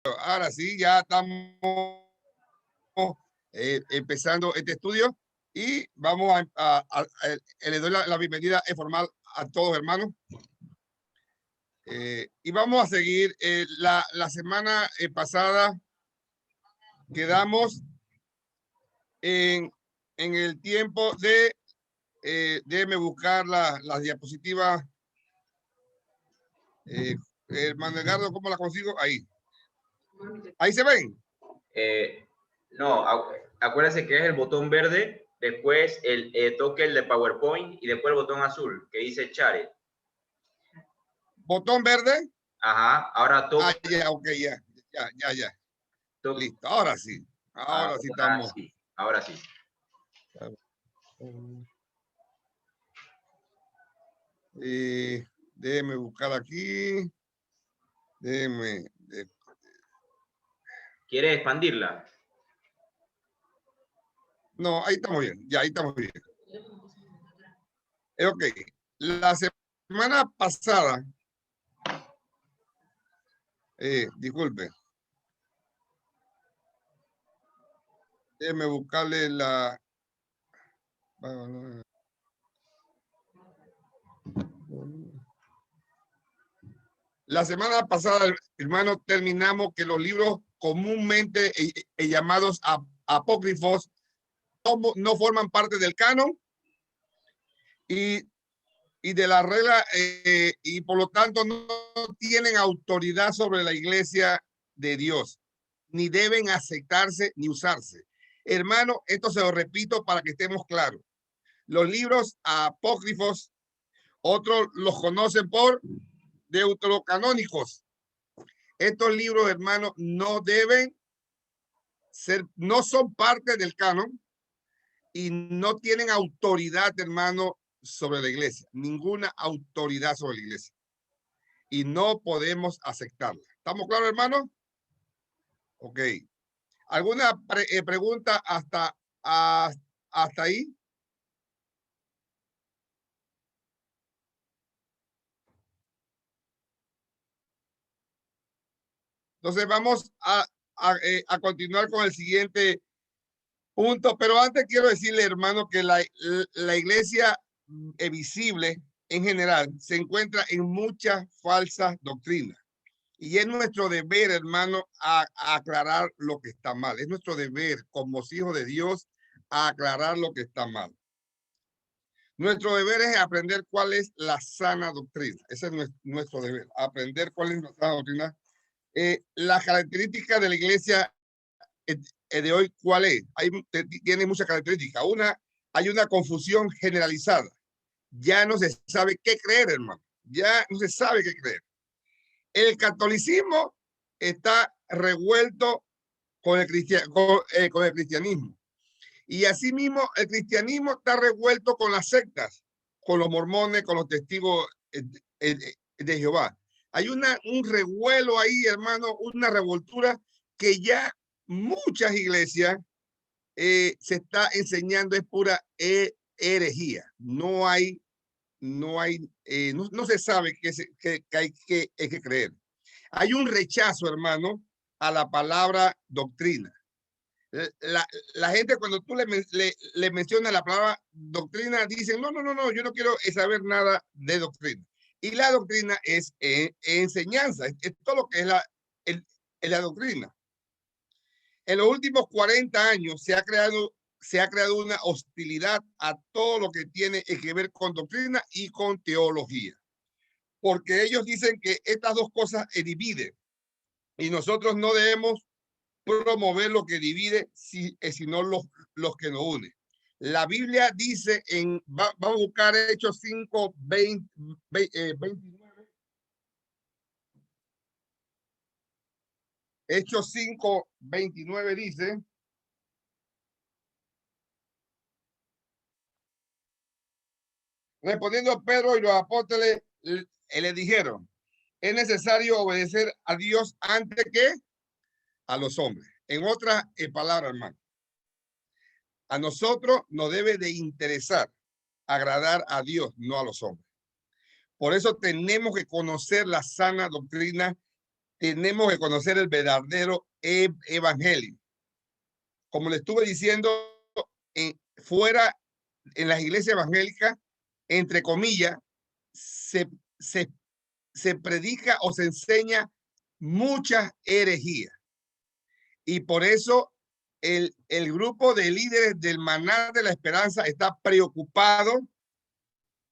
Ahora sí, ya estamos empezando este estudio y vamos le doy la bienvenida formal a todos, hermanos. Y vamos a seguir. La semana pasada quedamos en el tiempo de, déjeme buscar las diapositivas. Hermano Edgardo, ¿cómo la consigo? Ahí. ¿Ahí se ven? No, acuérdense que es el botón verde, después toque el de PowerPoint y después el botón azul que dice Share. ¿Botón verde? Ajá, ahora toque. Ah, ya, ok, ya. Listo, ahora sí. Ahora sí estamos. Sí, ahora sí. Déjeme buscar aquí. ¿Quiere expandirla? No, ahí estamos bien. Ya, ahí estamos bien. Ok. La semana pasada, disculpe. Déjeme buscarle la. La semana pasada, hermano, terminamos que los libros comúnmente llamados apócrifos no forman parte del canon y de la regla y por lo tanto no tienen autoridad sobre la iglesia de Dios, ni deben aceptarse ni usarse. Hermano, esto se lo repito para que estemos claros. Los libros apócrifos, otros los conocen por deuterocanónicos. Estos libros, hermano, no deben ser, no son parte del canon y no tienen autoridad, hermano, sobre la iglesia, ninguna autoridad sobre la iglesia. Y no podemos aceptarla. ¿Estamos claros, hermano? Ok. ¿Alguna pregunta hasta ahí? Entonces vamos a continuar con el siguiente punto, pero antes quiero decirle, hermano, que la iglesia visible en general se encuentra en muchas falsas doctrinas. Y es nuestro deber, hermano, a aclarar lo que está mal. Es nuestro deber como hijos de Dios a aclarar lo que está mal. Nuestro deber es aprender cuál es la sana doctrina. Ese es nuestro deber, aprender cuál es la sana doctrina. La característica de la iglesia de hoy, ¿cuál es? Tiene muchas características. Hay una confusión generalizada. Ya no se sabe qué creer, hermano. Ya no se sabe qué creer. El catolicismo está revuelto con el cristianismo. Y asimismo, el cristianismo está revuelto con las sectas, con los mormones, con los testigos de Jehová. Hay un revuelo ahí, hermano, una revoltura que ya muchas iglesias se está enseñando es pura herejía. No se sabe qué hay que creer. Hay un rechazo, hermano, a la palabra doctrina. La gente cuando tú le mencionas la palabra doctrina, dicen, no, yo no quiero saber nada de doctrina. Y la doctrina es enseñanza, es todo lo que es la doctrina. En los últimos 40 años se ha creado una hostilidad a todo lo que tiene que ver con doctrina y con teología. Porque ellos dicen que estas dos cosas dividen y nosotros no debemos promover lo que divide, sino los que nos unen. La Biblia dice vamos a buscar Hechos 5, 29. Hechos 5, 29 dice, respondiendo Pedro y los apóstoles le dijeron, es necesario obedecer a Dios antes que a los hombres. En otras palabras, hermano, a nosotros nos debe de interesar agradar a Dios, no a los hombres. Por eso tenemos que conocer la sana doctrina tenemos que conocer el verdadero evangelio. Como le estuve diciendo, fuera en las iglesias evangélicas, entre comillas, se predica o se enseña muchas herejías. Y por eso el grupo de líderes del Maná de la Esperanza está preocupado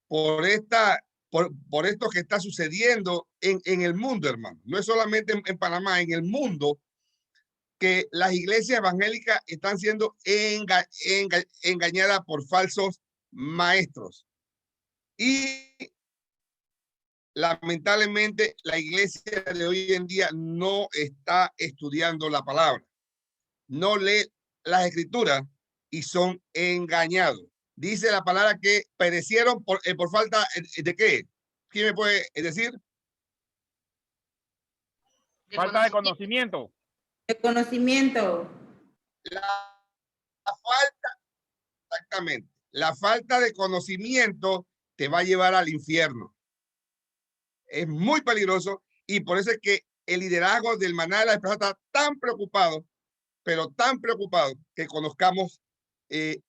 por esto que está sucediendo en el mundo, hermano. No es solamente en Panamá, en el mundo, que las iglesias evangélicas están siendo engañadas por falsos maestros. Y lamentablemente la iglesia de hoy en día no está estudiando la palabra, no lee las escrituras y son engañados. Dice la palabra que perecieron por falta de ¿qué? ¿Quién me puede decir? Falta de conocimiento. De conocimiento. La falta, exactamente, la falta de conocimiento te va a llevar al infierno. Es muy peligroso y por eso es que el liderazgo del Maná de la Esperanza está tan preocupado, pero tan preocupado, que conozcamos el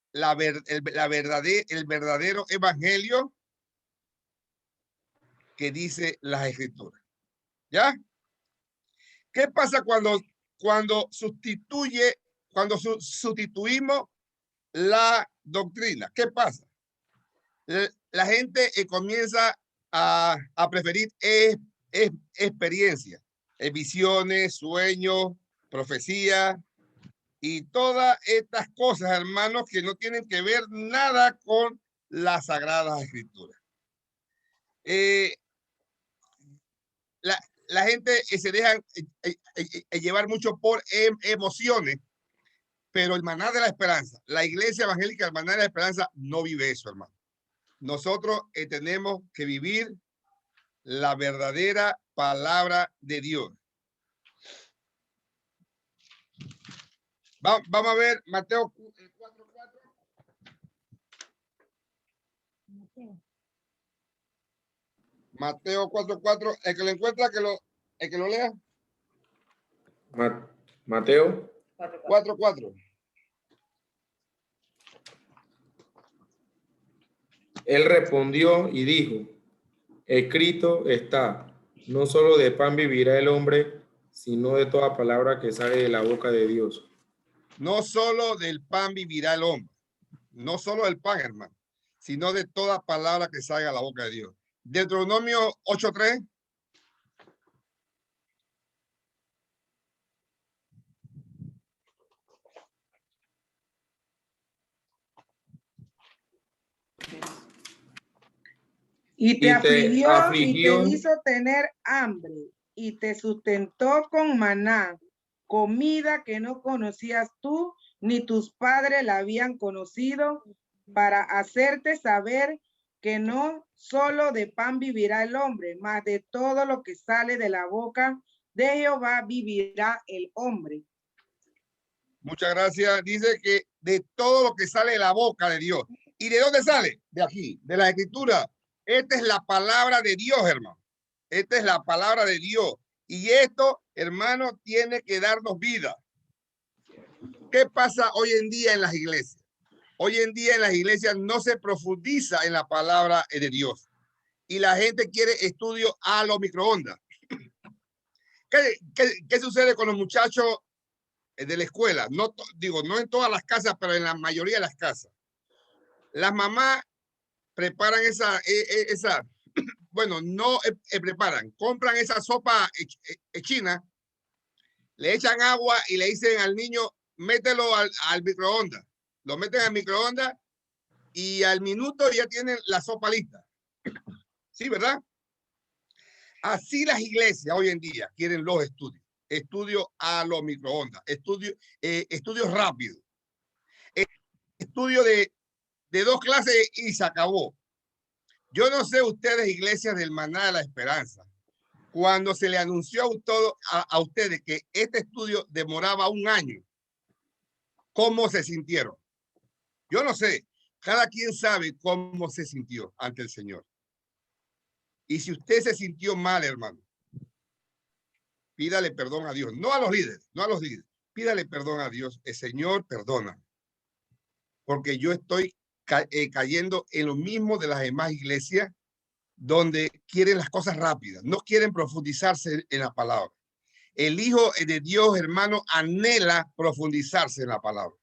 verdadero evangelio que dice las escrituras. ¿Ya? ¿Qué pasa cuando sustituimos la doctrina? ¿Qué pasa? La gente comienza a preferir experiencias, visiones, sueños, profecías y todas estas cosas, hermanos, que no tienen que ver nada con las Sagradas Escrituras. La gente se deja llevar mucho por emociones, pero el Maná de la Esperanza, la iglesia evangélica del Maná de la Esperanza no vive eso, hermano. Nosotros tenemos que vivir la verdadera palabra de Dios. Vamos a ver Mateo 4:4. Mateo 4:4. El que lo encuentra, el que lo lea. Mateo 4:4. Él respondió y dijo: escrito está, no solo de pan vivirá el hombre, sino de toda palabra que sale de la boca de Dios. No solo del pan vivirá el hombre, no solo del pan, hermano, sino de toda palabra que salga de la boca de Dios. Deuteronomio 8:3. Y te afligió y te afligió hizo tener hambre y te sustentó con maná, comida que no conocías tú ni tus padres la habían conocido, para hacerte saber que no solo de pan vivirá el hombre, mas de todo lo que sale de la boca de Jehová vivirá el hombre. Muchas gracias. Dice que de todo lo que sale de la boca de Dios. ¿Y de dónde sale? De aquí, de la Escritura. Esta es la palabra de Dios, hermano. Esta es la palabra de Dios. Y esto, hermano, tiene que darnos vida. ¿Qué pasa hoy en día en las iglesias? Hoy en día en las iglesias no se profundiza en la palabra de Dios. Y la gente quiere estudio a los microondas. ¿Qué sucede con los muchachos de la escuela? No en todas las casas, pero en la mayoría de las casas. Las mamás preparan compran esa sopa china, le echan agua y le dicen al niño, mételo al microondas. Lo meten al microondas y al minuto ya tienen la sopa lista. Sí, ¿verdad? Así las iglesias hoy en día quieren los estudios. Estudios a los microondas, estudios rápidos, estudio de 2 clases y se acabó. Yo no sé ustedes, iglesias del Maná de la Esperanza, cuando se le anunció a ustedes que este estudio demoraba 1 año, ¿cómo se sintieron? Yo no sé, cada quien sabe cómo se sintió ante el Señor. Y si usted se sintió mal, hermano, Pídale perdón a Dios, no a los líderes, no a los líderes. Pídale perdón a Dios. El Señor, perdona. Porque yo estoy cayendo en lo mismo de las demás iglesias donde quieren las cosas rápidas, no quieren profundizarse en la palabra. El Hijo de Dios, hermano, anhela profundizarse en la palabra.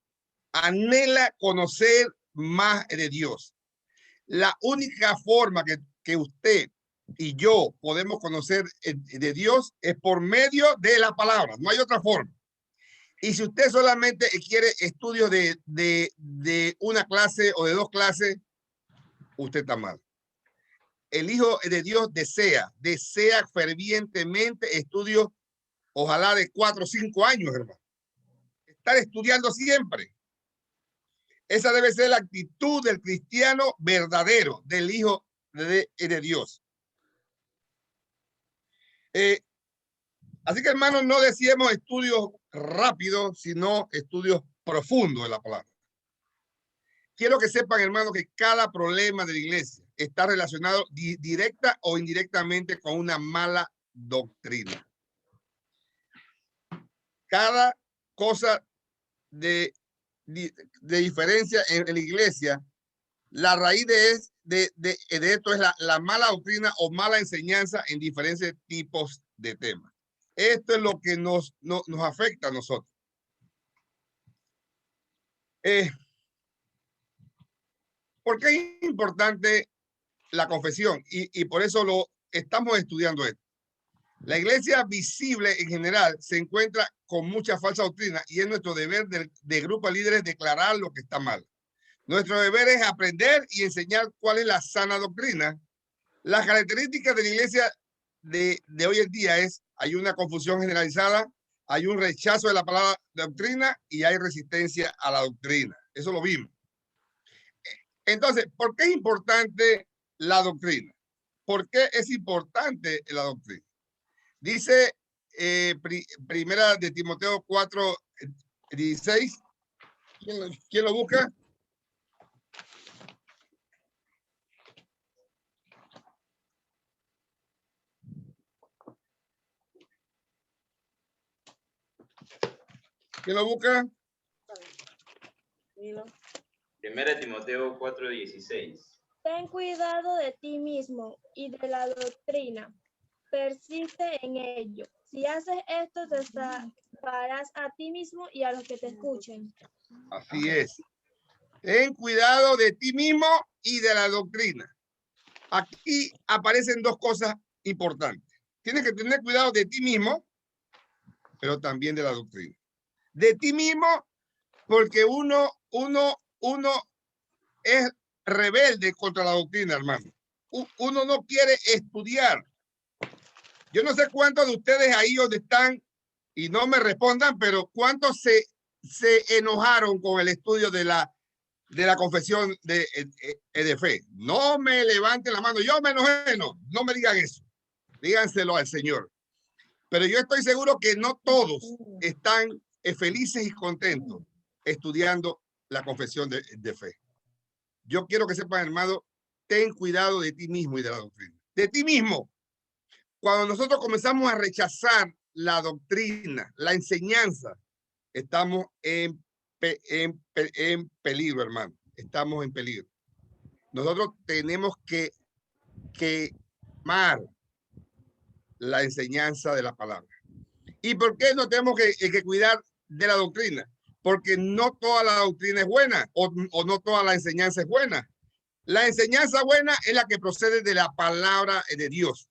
Anhela conocer más de Dios. La única forma que usted y yo podemos conocer de Dios es por medio de la palabra. No hay otra forma. Y si usted solamente quiere estudios de una clase o de dos clases, usted está mal. El Hijo de Dios desea fervientemente estudios, ojalá de 4 o 5 años, hermano. Estar estudiando siempre. Esa debe ser la actitud del cristiano verdadero, del Hijo de Dios. Así que, hermanos, no decíamos estudios rápidos, sino estudios profundos de la palabra. Quiero que sepan, hermanos, que cada problema de la iglesia está relacionado directa o indirectamente con una mala doctrina. Cada cosa de diferencia en la iglesia, la raíz de esto es la mala doctrina o mala enseñanza en diferentes tipos de temas. Esto es lo que nos afecta a nosotros. ¿Por qué es importante la confesión? Y por eso lo estamos estudiando esto. La iglesia visible en general se encuentra con mucha falsa doctrina y es nuestro deber de grupo de líderes declarar lo que está mal. Nuestro deber es aprender y enseñar cuál es la sana doctrina. Las características de la iglesia de hoy en día hay una confusión generalizada, hay un rechazo de la palabra doctrina y hay resistencia a la doctrina. Eso lo vimos. Entonces, ¿por qué es importante la doctrina? ¿Por qué es importante la doctrina? Dice primera de Timoteo 4:16. ¿Quién lo busca? ¿Quién lo busca? Primera de Timoteo 4:16. Ten cuidado de ti mismo y de la doctrina. Persiste en ello. Si haces esto, te salvarás a ti mismo y a los que te escuchen. Así es. Ten cuidado de ti mismo y de la doctrina. Aquí aparecen dos cosas importantes. Tienes que tener cuidado de ti mismo, pero también de la doctrina. De ti mismo, porque uno es rebelde contra la doctrina, hermano. Uno no quiere estudiar. Yo no sé cuántos de ustedes ahí donde están, y no me respondan, pero cuántos se enojaron con el estudio de la confesión de fe. No me levanten la mano. Yo me enojé, no me digan eso. Díganselo al Señor. Pero yo estoy seguro que no todos están felices y contentos estudiando la confesión de fe. Yo quiero que sepan, hermano, ten cuidado de ti mismo y de la doctrina. De ti mismo. Cuando nosotros comenzamos a rechazar la doctrina, la enseñanza, estamos en peligro, hermano. Estamos en peligro. Nosotros tenemos que amar la enseñanza de la palabra. ¿Y por qué no tenemos que cuidar de la doctrina? Porque no toda la doctrina es buena o no toda la enseñanza es buena. La enseñanza buena es la que procede de la palabra de Dios.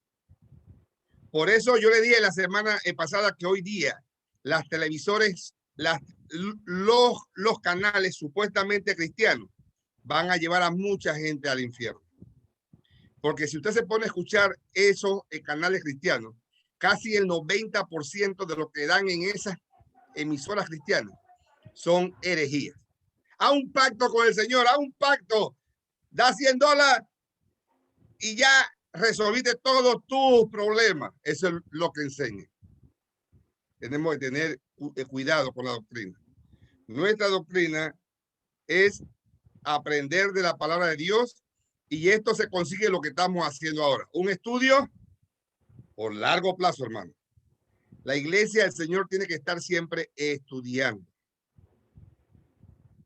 Por eso yo le dije la semana pasada que hoy día las televisores, los canales supuestamente cristianos van a llevar a mucha gente al infierno. Porque si usted se pone a escuchar esos canales cristianos, casi el 90% de lo que dan en esas emisoras cristianas son herejías. A un pacto con el Señor, a un pacto, da $100 y ya resolviste todos tus problemas. Eso es lo que enseña. Tenemos que tener cuidado con la doctrina. Nuestra doctrina es aprender de la palabra de Dios y esto se consigue lo que estamos haciendo ahora. Un estudio por largo plazo, hermano. La iglesia del Señor tiene que estar siempre estudiando.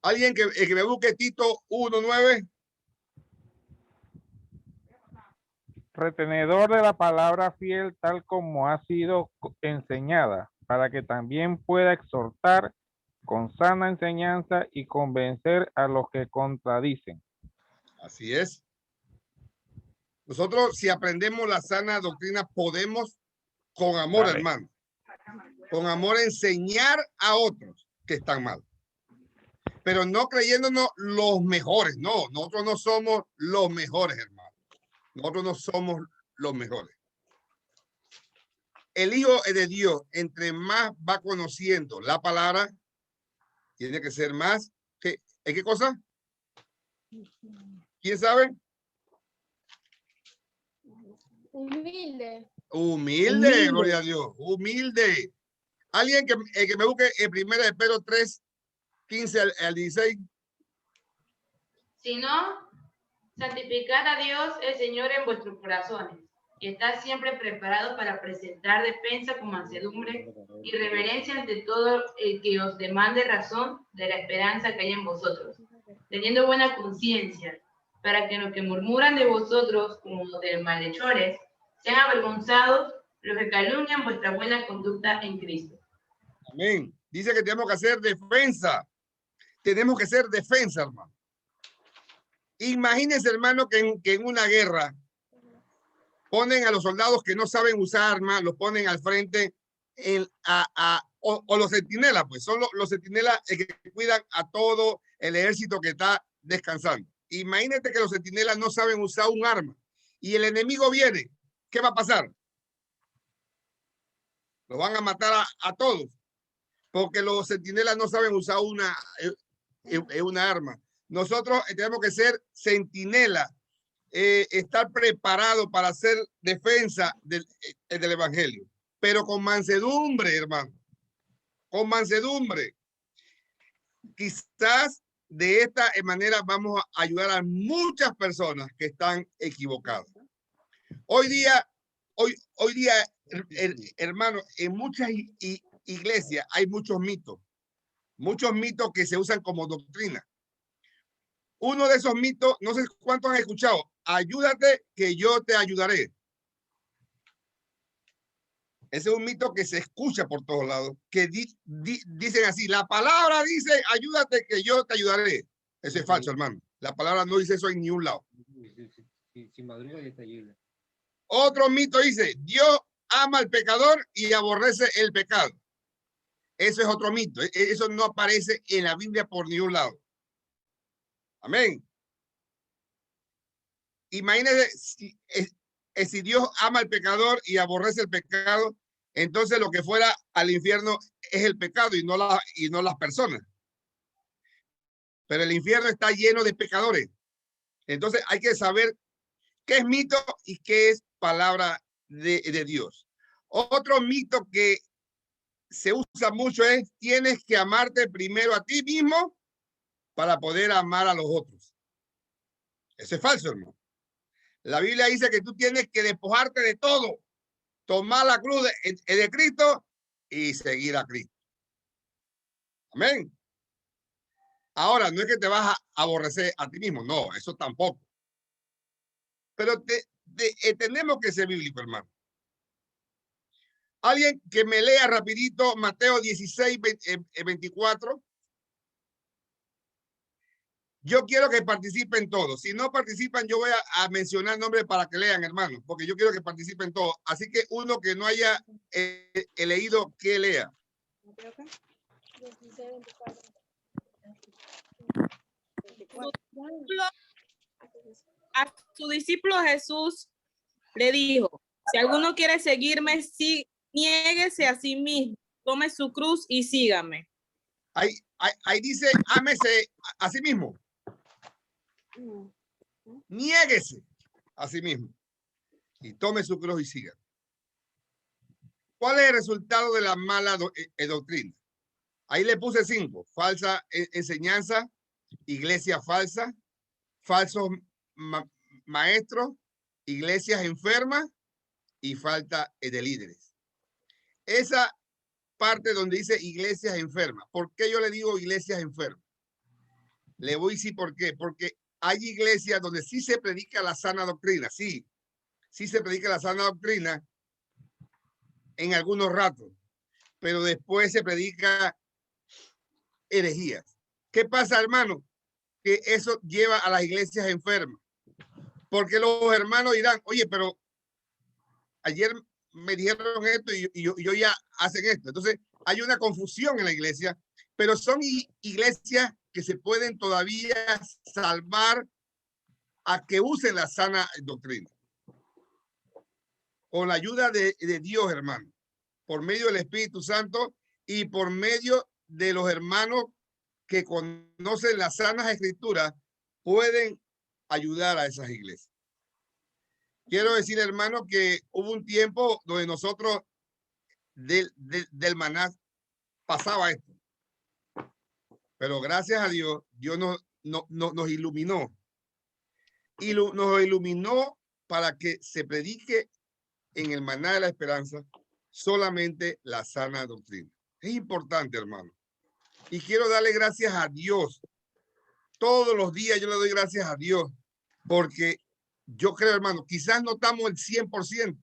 ¿Alguien que me busque Tito 1:9? Retenedor de la palabra fiel tal como ha sido enseñada, para que también pueda exhortar con sana enseñanza y convencer a los que contradicen. Así es. Nosotros, si aprendemos la sana doctrina, podemos, con amor, Dale. hermano, con amor enseñar a otros que están mal. Pero no creyéndonos los mejores. No, nosotros no somos los mejores, hermano. Nosotros no somos los mejores. El Hijo de Dios, entre más va conociendo la palabra, tiene que ser más. ¿Qué cosa? ¿Quién sabe? Humilde. Humilde, gloria a Dios. Humilde. Alguien que me busque en 1 de Pedro 3, 15 al 16. Si no, santificad a Dios el Señor en vuestros corazones y estad siempre preparados para presentar defensa con mansedumbre y reverencia ante todo el que os demande razón de la esperanza que hay en vosotros, teniendo buena conciencia, para que los que murmuran de vosotros como de malhechores sean avergonzados los que calumnian vuestra buena conducta en Cristo. Amén. Dice que tenemos que hacer defensa. Tenemos que hacer defensa, hermano. Imagínense, hermano, que en una guerra ponen a los soldados que no saben usar armas, los ponen al frente o los centinelas, pues son los centinelas que cuidan a todo el ejército que está descansando. Imagínate que los centinelas no saben usar un arma y el enemigo viene. ¿Qué va a pasar? Lo van a matar a todos porque los centinelas no saben usar una arma. Nosotros tenemos que ser centinelas, estar preparados para hacer defensa del evangelio, pero con mansedumbre, hermano, con mansedumbre. Quizás de esta manera vamos a ayudar a muchas personas que están equivocadas. Hoy día, hermano, en muchas iglesias hay muchos mitos que se usan como doctrina. Uno de esos mitos, no sé cuántos han escuchado, ayúdate que yo te ayudaré. Ese es un mito que se escucha por todos lados, que dicen así, la palabra dice, ayúdate que yo te ayudaré. Eso es falso, hermano. La palabra no dice eso en ningún lado. Otro mito dice, Dios ama al pecador y aborrece el pecado. Eso es otro mito. Eso no aparece en la Biblia por ningún lado. Amén. Imagínense si Dios ama al pecador y aborrece el pecado, entonces lo que fuera al infierno es el pecado y no las personas. Pero el infierno está lleno de pecadores. Entonces hay que saber qué es mito y qué es palabra de Dios. Otro mito que se usa mucho es, tienes que amarte primero a ti mismo para poder amar a los otros. Eso es falso, hermano. La Biblia dice que tú tienes que despojarte de todo, tomar la cruz de Cristo y seguir a Cristo. Amén. Ahora, no es que te vas a aborrecer a ti mismo, no, eso tampoco. Pero tenemos que ser bíblico, hermano. Alguien que me lea rapidito Mateo 16, 24. Yo quiero que participen todos. Si no participan, yo voy a mencionar nombres para que lean, hermano, porque yo quiero que participen todos. Así que uno que no haya leído, que lea. A su discípulo Jesús le dijo, si alguno quiere seguirme, niéguese a sí mismo, tome su cruz y sígame. Ahí dice, ámese a sí mismo. Niéguese a sí mismo y tome su cruz y siga. ¿Cuál es el resultado de la mala doctrina? Ahí le puse 5. Falsa enseñanza, iglesia falsa, falsos maestros, iglesias enfermas y falta de líderes. esa parte donde dice iglesias enfermas. ¿Por qué yo le digo iglesias enfermas? Le voy a decir por qué. Porque hay iglesias donde sí se predica la sana doctrina, sí se predica la sana doctrina en algunos ratos, pero después se predica herejías. ¿Qué pasa, hermano? Que eso lleva a las iglesias enfermas. Porque los hermanos dirán, oye, pero ayer me dijeron esto y yo ya hacen esto. Entonces, hay una confusión en la iglesia, pero son iglesias que se pueden todavía salvar a que usen la sana doctrina. Con la ayuda de Dios, hermano, por medio del Espíritu Santo y por medio de los hermanos que conocen las sanas escrituras, pueden ayudar a esas iglesias. Quiero decir, hermano, que hubo un tiempo donde nosotros del maná pasaba esto. Pero gracias a Dios, Dios nos iluminó. Y nos iluminó para que se predique en el maná de la esperanza solamente la sana doctrina. Es importante, hermano. Y quiero darle gracias a Dios. Todos los días yo le doy gracias a Dios porque yo creo, hermano, quizás no estamos el 100%,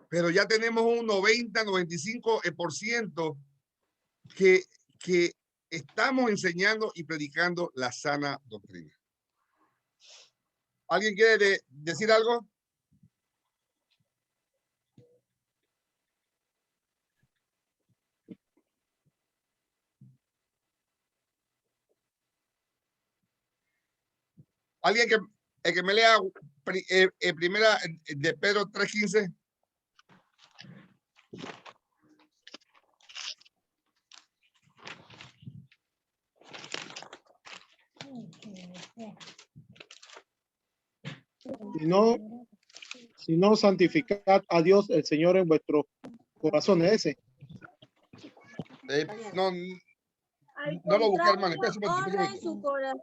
pero ya tenemos un 90, 95% que estamos enseñando y predicando la sana doctrina. ¿Alguien quiere decir algo? ¿Alguien que me lea primera de Pedro 3:15? Si no, santificad a Dios el Señor en vuestros corazones. Ese. No lo busqué, hermano. Honra en su corazón.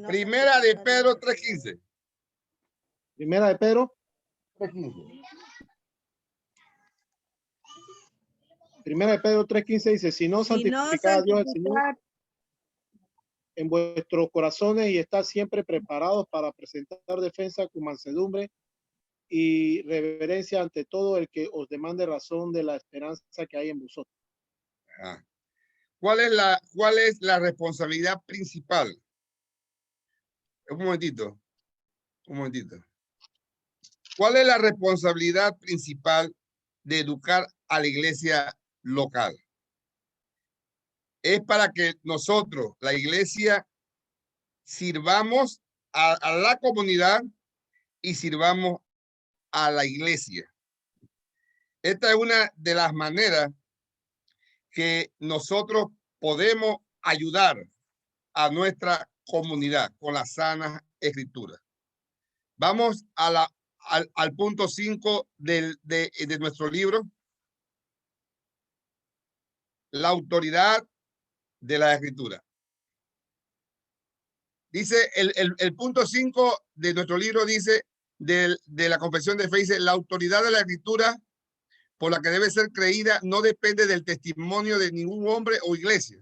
Primera de Pedro 3:15. Primera de Pedro. 3:15. Primera de Pedro 3:15 dice, si no santificad a Dios el Señor en vuestros corazones y estad siempre preparados para presentar defensa con mansedumbre y reverencia ante todo el que os demande razón de la esperanza que hay en vosotros. ¿Cuál es la responsabilidad principal? Un momentito. ¿Cuál es la responsabilidad principal de educar a la iglesia local? Es para que nosotros, la iglesia, sirvamos a la comunidad y sirvamos a la iglesia. Esta es una de las maneras que nosotros podemos ayudar a nuestra comunidad con la sana escritura. Vamos al punto 5 de nuestro libro. La autoridad de la escritura. Dice el punto 5 de nuestro libro, dice de la confesión de fe, dice la autoridad de la escritura por la que debe ser creída no depende del testimonio de ningún hombre o iglesia,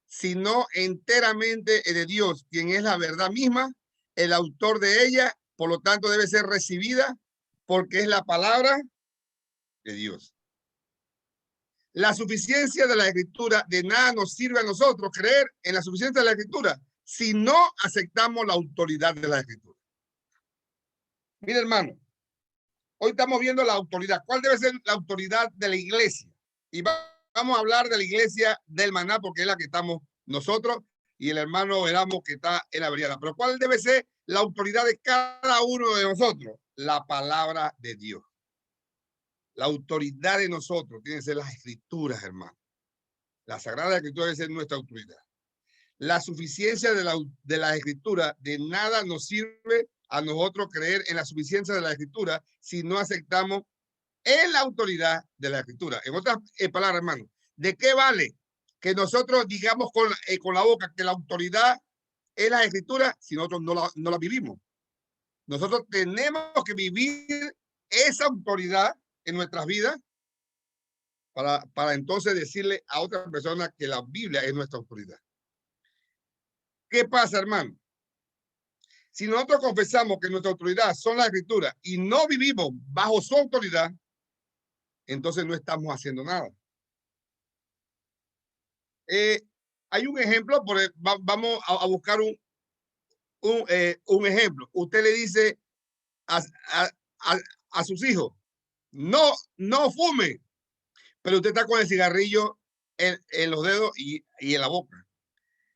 sino enteramente de Dios, quien es la verdad misma, el autor de ella, por lo tanto debe ser recibida porque es la palabra de Dios. La suficiencia de la escritura, de nada nos sirve a nosotros creer en la suficiencia de la escritura si no aceptamos la autoridad de la escritura. Mire, hermano, hoy estamos viendo la autoridad. ¿Cuál debe ser la autoridad de la iglesia? Y vamos a hablar de la iglesia del Maná porque es la que estamos nosotros y el hermano Erasmo que está en la Briana. Pero ¿cuál debe ser la autoridad de cada uno de nosotros? La palabra de Dios. La autoridad de nosotros tiene que ser las escrituras, hermano. La Sagrada Escritura debe ser nuestra autoridad. La suficiencia de la escritura, de nada nos sirve a nosotros creer en la suficiencia de la escritura si no aceptamos en la autoridad de la escritura. En otras palabras, hermano, ¿de qué vale que nosotros digamos con la boca que la autoridad es la escritura si nosotros no la vivimos? Nosotros tenemos que vivir esa autoridad en nuestras vidas para entonces decirle a otra persona que la Biblia es nuestra autoridad. ¿Qué pasa, hermano? Si nosotros confesamos que nuestra autoridad son las escrituras y no vivimos bajo su autoridad, entonces no estamos haciendo nada. Hay un ejemplo, vamos a buscar un ejemplo. Usted le dice a sus hijos, no fume, pero usted está con el cigarrillo en los dedos y en la boca.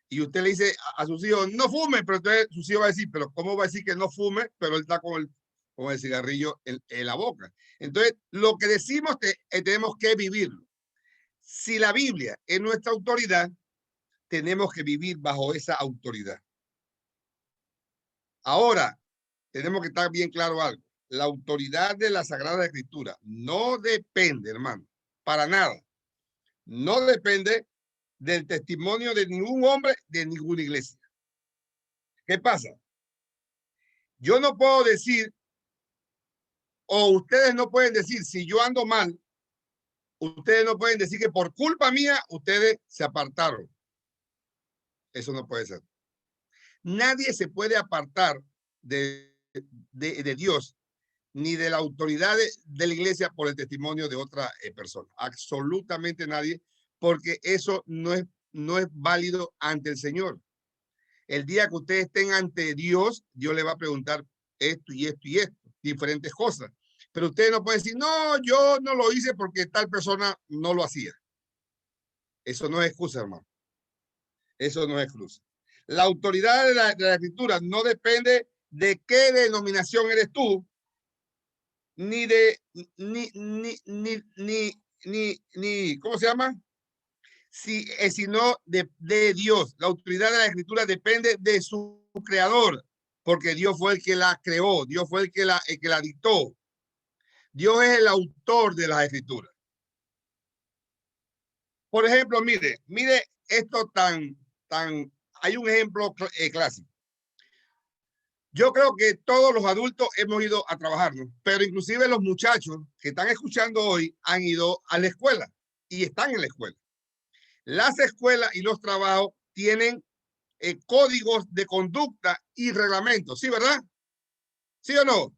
Y usted le dice a sus hijos, no fume, pero entonces sus hijos va a decir, pero ¿cómo va a decir que no fume? Pero él está con el cigarrillo en la boca. Entonces, lo que decimos tenemos que vivirlo. Si la Biblia es nuestra autoridad, tenemos que vivir bajo esa autoridad. Ahora, tenemos que estar bien claro algo. La autoridad de la Sagrada Escritura no depende, hermano, para nada. No depende del testimonio de ningún hombre, de ninguna iglesia. ¿Qué pasa? Yo no puedo decir, o ustedes no pueden decir, si yo ando mal, ustedes no pueden decir que por culpa mía, ustedes se apartaron. Eso no puede ser. Nadie se puede apartar de Dios ni de la autoridad de la iglesia por el testimonio de otra persona. Absolutamente nadie, porque eso no es válido ante el Señor. El día que ustedes estén ante Dios, Dios le va a preguntar esto y esto y esto, diferentes cosas. Pero ustedes no pueden decir, no, yo no lo hice porque tal persona no lo hacía. Eso no es excusa, hermano. Eso no es excusa. La autoridad de la Escritura no depende de qué denominación eres tú, ni ¿cómo se llama? Sino de Dios. La autoridad de la Escritura depende de su creador, porque Dios fue el que la creó, Dios fue el que la dictó. Dios es el autor de las Escrituras. Por ejemplo, mire esto hay un ejemplo clásico. Yo creo que todos los adultos hemos ido a trabajar, ¿no? Pero inclusive los muchachos que están escuchando hoy han ido a la escuela y están en la escuela. Las escuelas y los trabajos tienen códigos de conducta y reglamentos, ¿sí, verdad? ¿Sí o no?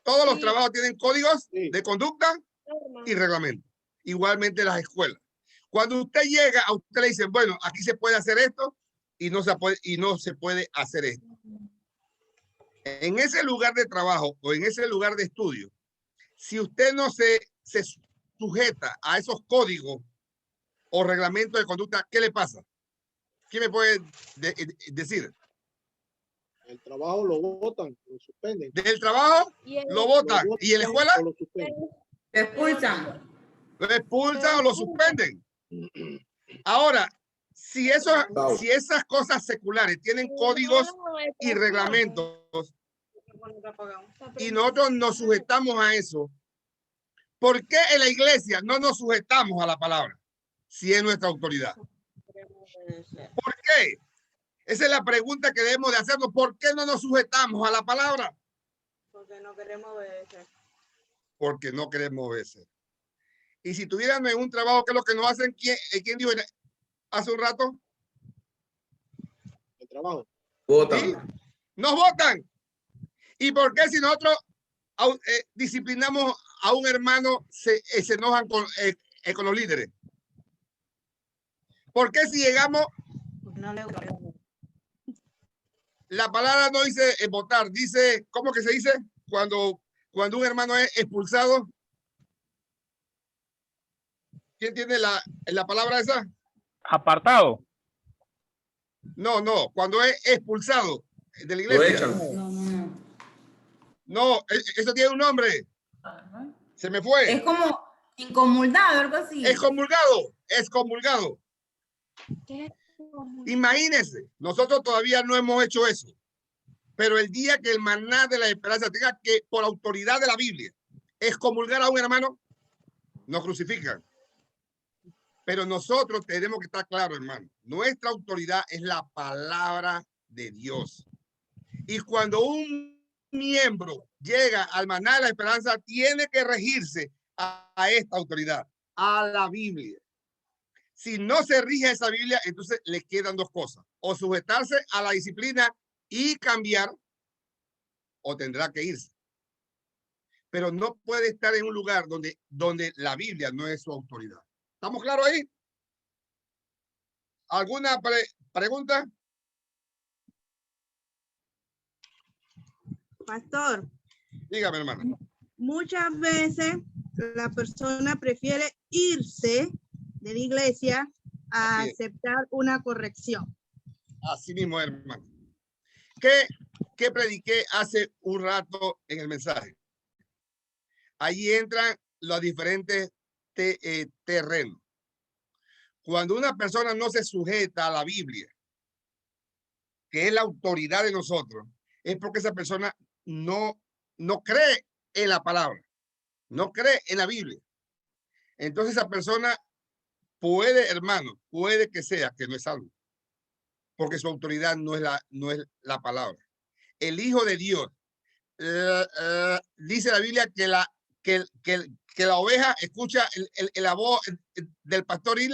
Todos los trabajos tienen códigos de conducta y reglamentos. Igualmente las escuelas. Cuando usted llega, a usted le dicen, bueno, aquí se puede hacer esto y no se puede hacer esto. En ese lugar de trabajo o en ese lugar de estudio, si usted no se sujeta a esos códigos o reglamentos de conducta, ¿qué le pasa? ¿Quién me puede decir? El trabajo lo botan, lo suspenden. Del trabajo lo botan. ¿Y en la escuela? Lo suspenden. Te expulsan. Lo expulsan o lo suspenden. Ahora, si esas cosas seculares tienen códigos y reglamentos y nosotros nos sujetamos a eso, ¿por qué en la iglesia no nos sujetamos a la palabra si es nuestra autoridad? ¿Por qué? Esa es la pregunta que debemos de hacernos. ¿Por qué no nos sujetamos a la palabra? Porque no queremos obedecer. Porque no queremos obedecer. Y si tuvieran en un trabajo, ¿qué es lo que nos hacen? ¿Quién dijo hace un rato? El trabajo. Votan. ¿Sí? Nos votan. ¿Y por qué si nosotros disciplinamos a un hermano, se enojan con los líderes? ¿Por qué si llegamos... La palabra no dice votar, dice, ¿cómo que se dice? Cuando un hermano es expulsado. ¿Quién tiene la palabra esa? Apartado. No, cuando es expulsado de la iglesia. Lo echan. No, eso tiene un nombre. Se me fue. Es como incomulgado, algo así. Excomulgado. Imagínense, nosotros todavía no hemos hecho eso. Pero el día que el maná de la esperanza tenga que, por autoridad de la Biblia, excomulgar a un hermano, nos crucifican. Pero nosotros tenemos que estar claros, hermano. Nuestra autoridad es la palabra de Dios. Y cuando un miembro llega al maná de la esperanza, tiene que regirse a esta autoridad, a la Biblia. Si no se rige esa Biblia, entonces le quedan dos cosas: o sujetarse a la disciplina y cambiar, o tendrá que irse. Pero no puede estar en un lugar donde la Biblia no es su autoridad. ¿Estamos claros ahí? ¿Alguna pregunta? Pastor, Dígame, hermano. muchas veces la persona prefiere irse de la iglesia a Así es. aceptar una corrección. Así mismo, hermano. ¿Qué prediqué hace un rato en el mensaje? Ahí entran los diferentes terrenos. Cuando una persona no se sujeta a la Biblia, que es la autoridad de nosotros, es porque esa persona no cree en la palabra, no cree en la Biblia. Entonces esa persona puede, hermano, puede que sea que no es salvo, porque su autoridad no es la palabra. El Hijo de Dios, dice la Biblia que la oveja escucha la voz del pastor y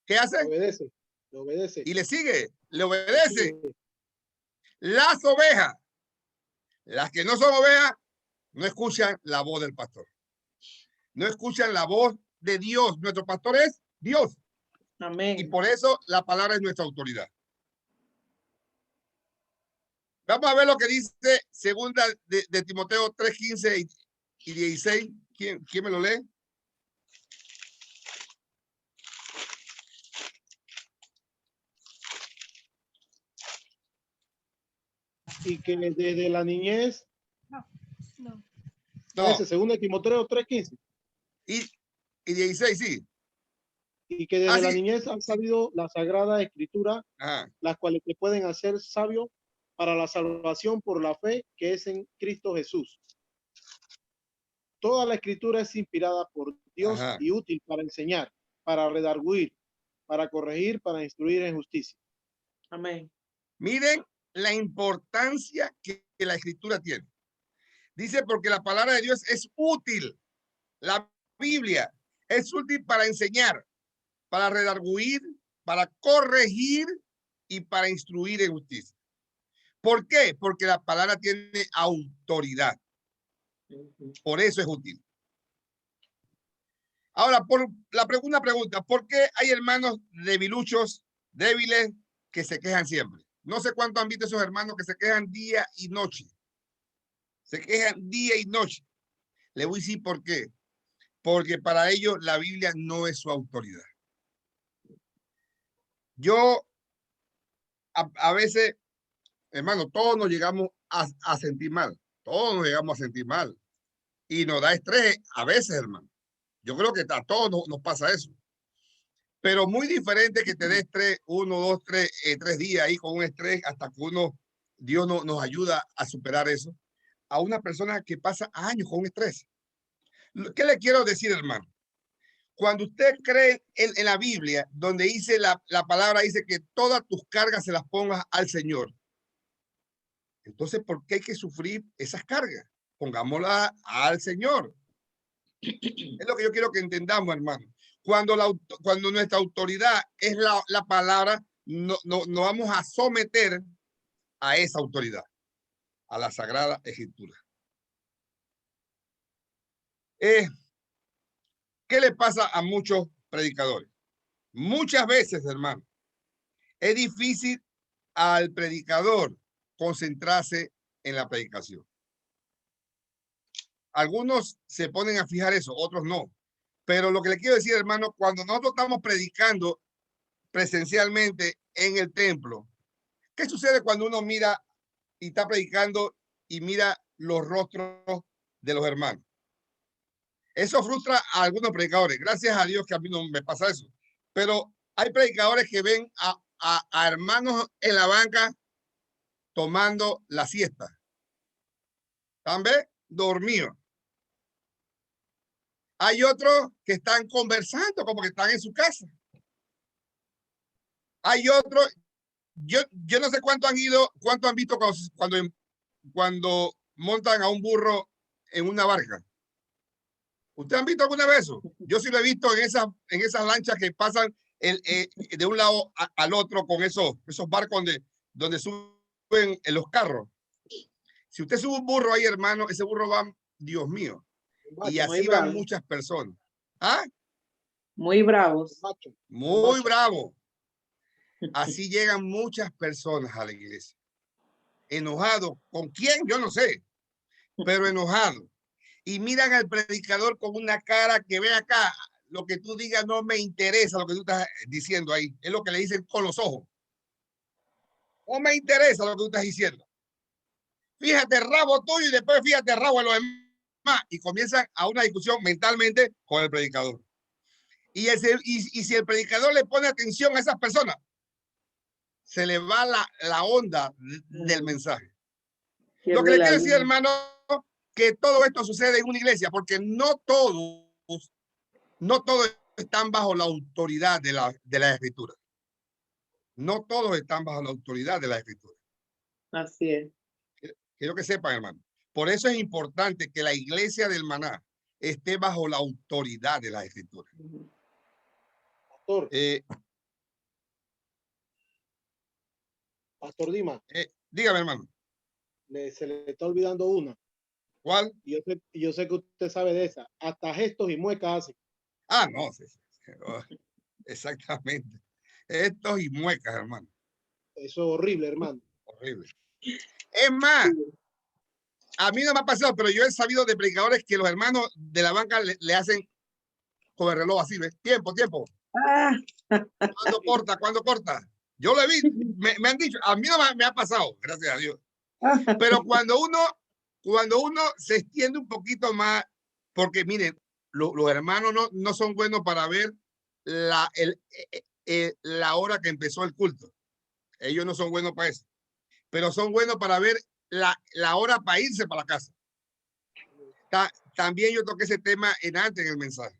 ¿qué hace? Le obedece. Y le sigue, le obedece. Las ovejas, las que no son ovejas, no escuchan la voz del pastor. No escuchan la voz de Dios. Nuestro pastor es Dios. Amén. Y por eso la palabra es nuestra autoridad. Vamos a ver lo que dice segunda de Timoteo 3:15 y 16. ¿Quién me lo lee? Y que desde la niñez, No. ese segundo de Timoteo 3:15. Y 16, sí. Y que desde la sí. niñez han sabido la Sagrada Escritura, las cuales te pueden hacer sabio para la salvación por la fe que es en Cristo Jesús. Toda la Escritura es inspirada por Dios y útil para enseñar, para redarguir, para corregir, para instruir en justicia. Amén. Miren la importancia que la Escritura tiene. Dice, porque la palabra de Dios es útil. La Biblia es útil para enseñar, para redarguir, para corregir y para instruir en justicia. ¿Por qué? Porque la palabra tiene autoridad. Por eso es útil. Ahora, por la pregunta, ¿por qué hay hermanos debiluchos, débiles, que se quejan siempre? No sé cuánto han visto esos hermanos que se quejan día y noche. Se quejan día y noche. Le voy a decir por qué. Porque para ellos la Biblia no es su autoridad. Yo, a veces, hermano, todos nos llegamos a sentir mal. Todos nos llegamos a sentir mal. Y nos da estrés a veces, hermano. Yo creo que a todos nos pasa eso. Pero muy diferente que te dé estrés 1, 2, 3 días ahí con un estrés hasta que Dios nos ayuda a superar eso. A una persona que pasa años con estrés. ¿Qué le quiero decir, hermano? Cuando usted cree en la Biblia, donde dice la palabra, dice que todas tus cargas se las pongas al Señor. Entonces, ¿por qué hay que sufrir esas cargas? Pongámoslas al Señor. Es lo que yo quiero que entendamos, hermano. Cuando nuestra autoridad es la palabra, no vamos a someter a esa autoridad, a la Sagrada Escritura. ¿Qué le pasa a muchos predicadores? Muchas veces, hermano, es difícil al predicador concentrarse en la predicación. Algunos se ponen a fijar eso, otros no. Pero lo que le quiero decir, hermano, cuando nosotros estamos predicando presencialmente en el templo, ¿qué sucede cuando uno mira y está predicando y mira los rostros de los hermanos? Eso frustra a algunos predicadores. Gracias a Dios que a mí no me pasa eso. Pero hay predicadores que ven a hermanos en la banca tomando la siesta. ¿También? Dormidos. Hay otros que están conversando como que están en su casa. Hay otros, yo no sé cuánto han visto cuando cuando montan a un burro en una barca? ¿Ustedes han visto alguna vez eso? Yo sí lo he visto en esas lanchas que pasan de un lado al otro con esos barcos donde suben en los carros. Si usted sube un burro ahí, hermano, ese burro va, Dios mío. Y así van muchas personas. ¿Ah? Muy bravos. Muy bravo. Así llegan muchas personas a la iglesia. Enojados. ¿Con quién? Yo no sé. Pero enojados. Y miran al predicador con una cara que ve acá. Lo que tú digas no me interesa lo que tú estás diciendo ahí. Es lo que le dicen con los ojos. No me interesa lo que tú estás diciendo. Fíjate el rabo tuyo y después fíjate el rabo de los demás. Y comienzan a una discusión mentalmente con el predicador. Y si el predicador le pone atención a esas personas, se le va la onda del mensaje. Lo que le quiero decir, hermano, que todo esto sucede en una iglesia, porque no todos están bajo la autoridad de la Escritura. No todos están bajo la autoridad de la Escritura. Así es. Quiero que sepan, hermano. Por eso es importante que la iglesia del Maná esté bajo la autoridad de la Escritura. Pastor Dima. Dígame, hermano. Se le está olvidando una. ¿Cuál? Yo sé que usted sabe de esa. Hasta gestos y muecas hace. Ah, no. Sí. Oh, exactamente. Gestos y muecas, hermano. Eso es horrible, hermano. Horrible. Es más, a mí no me ha pasado, pero yo he sabido de predicadores que los hermanos de la banca le hacen con el reloj así, ¿ves? Tiempo. ¿Cuándo corta? Yo lo he visto, me han dicho, a mí no me ha pasado, gracias a Dios. Pero cuando uno se extiende un poquito más, porque miren, los hermanos no son buenos para ver la hora que empezó el culto. Ellos no son buenos para eso. Pero son buenos para ver la hora para irse para la casa. También yo toqué ese tema antes en el mensaje.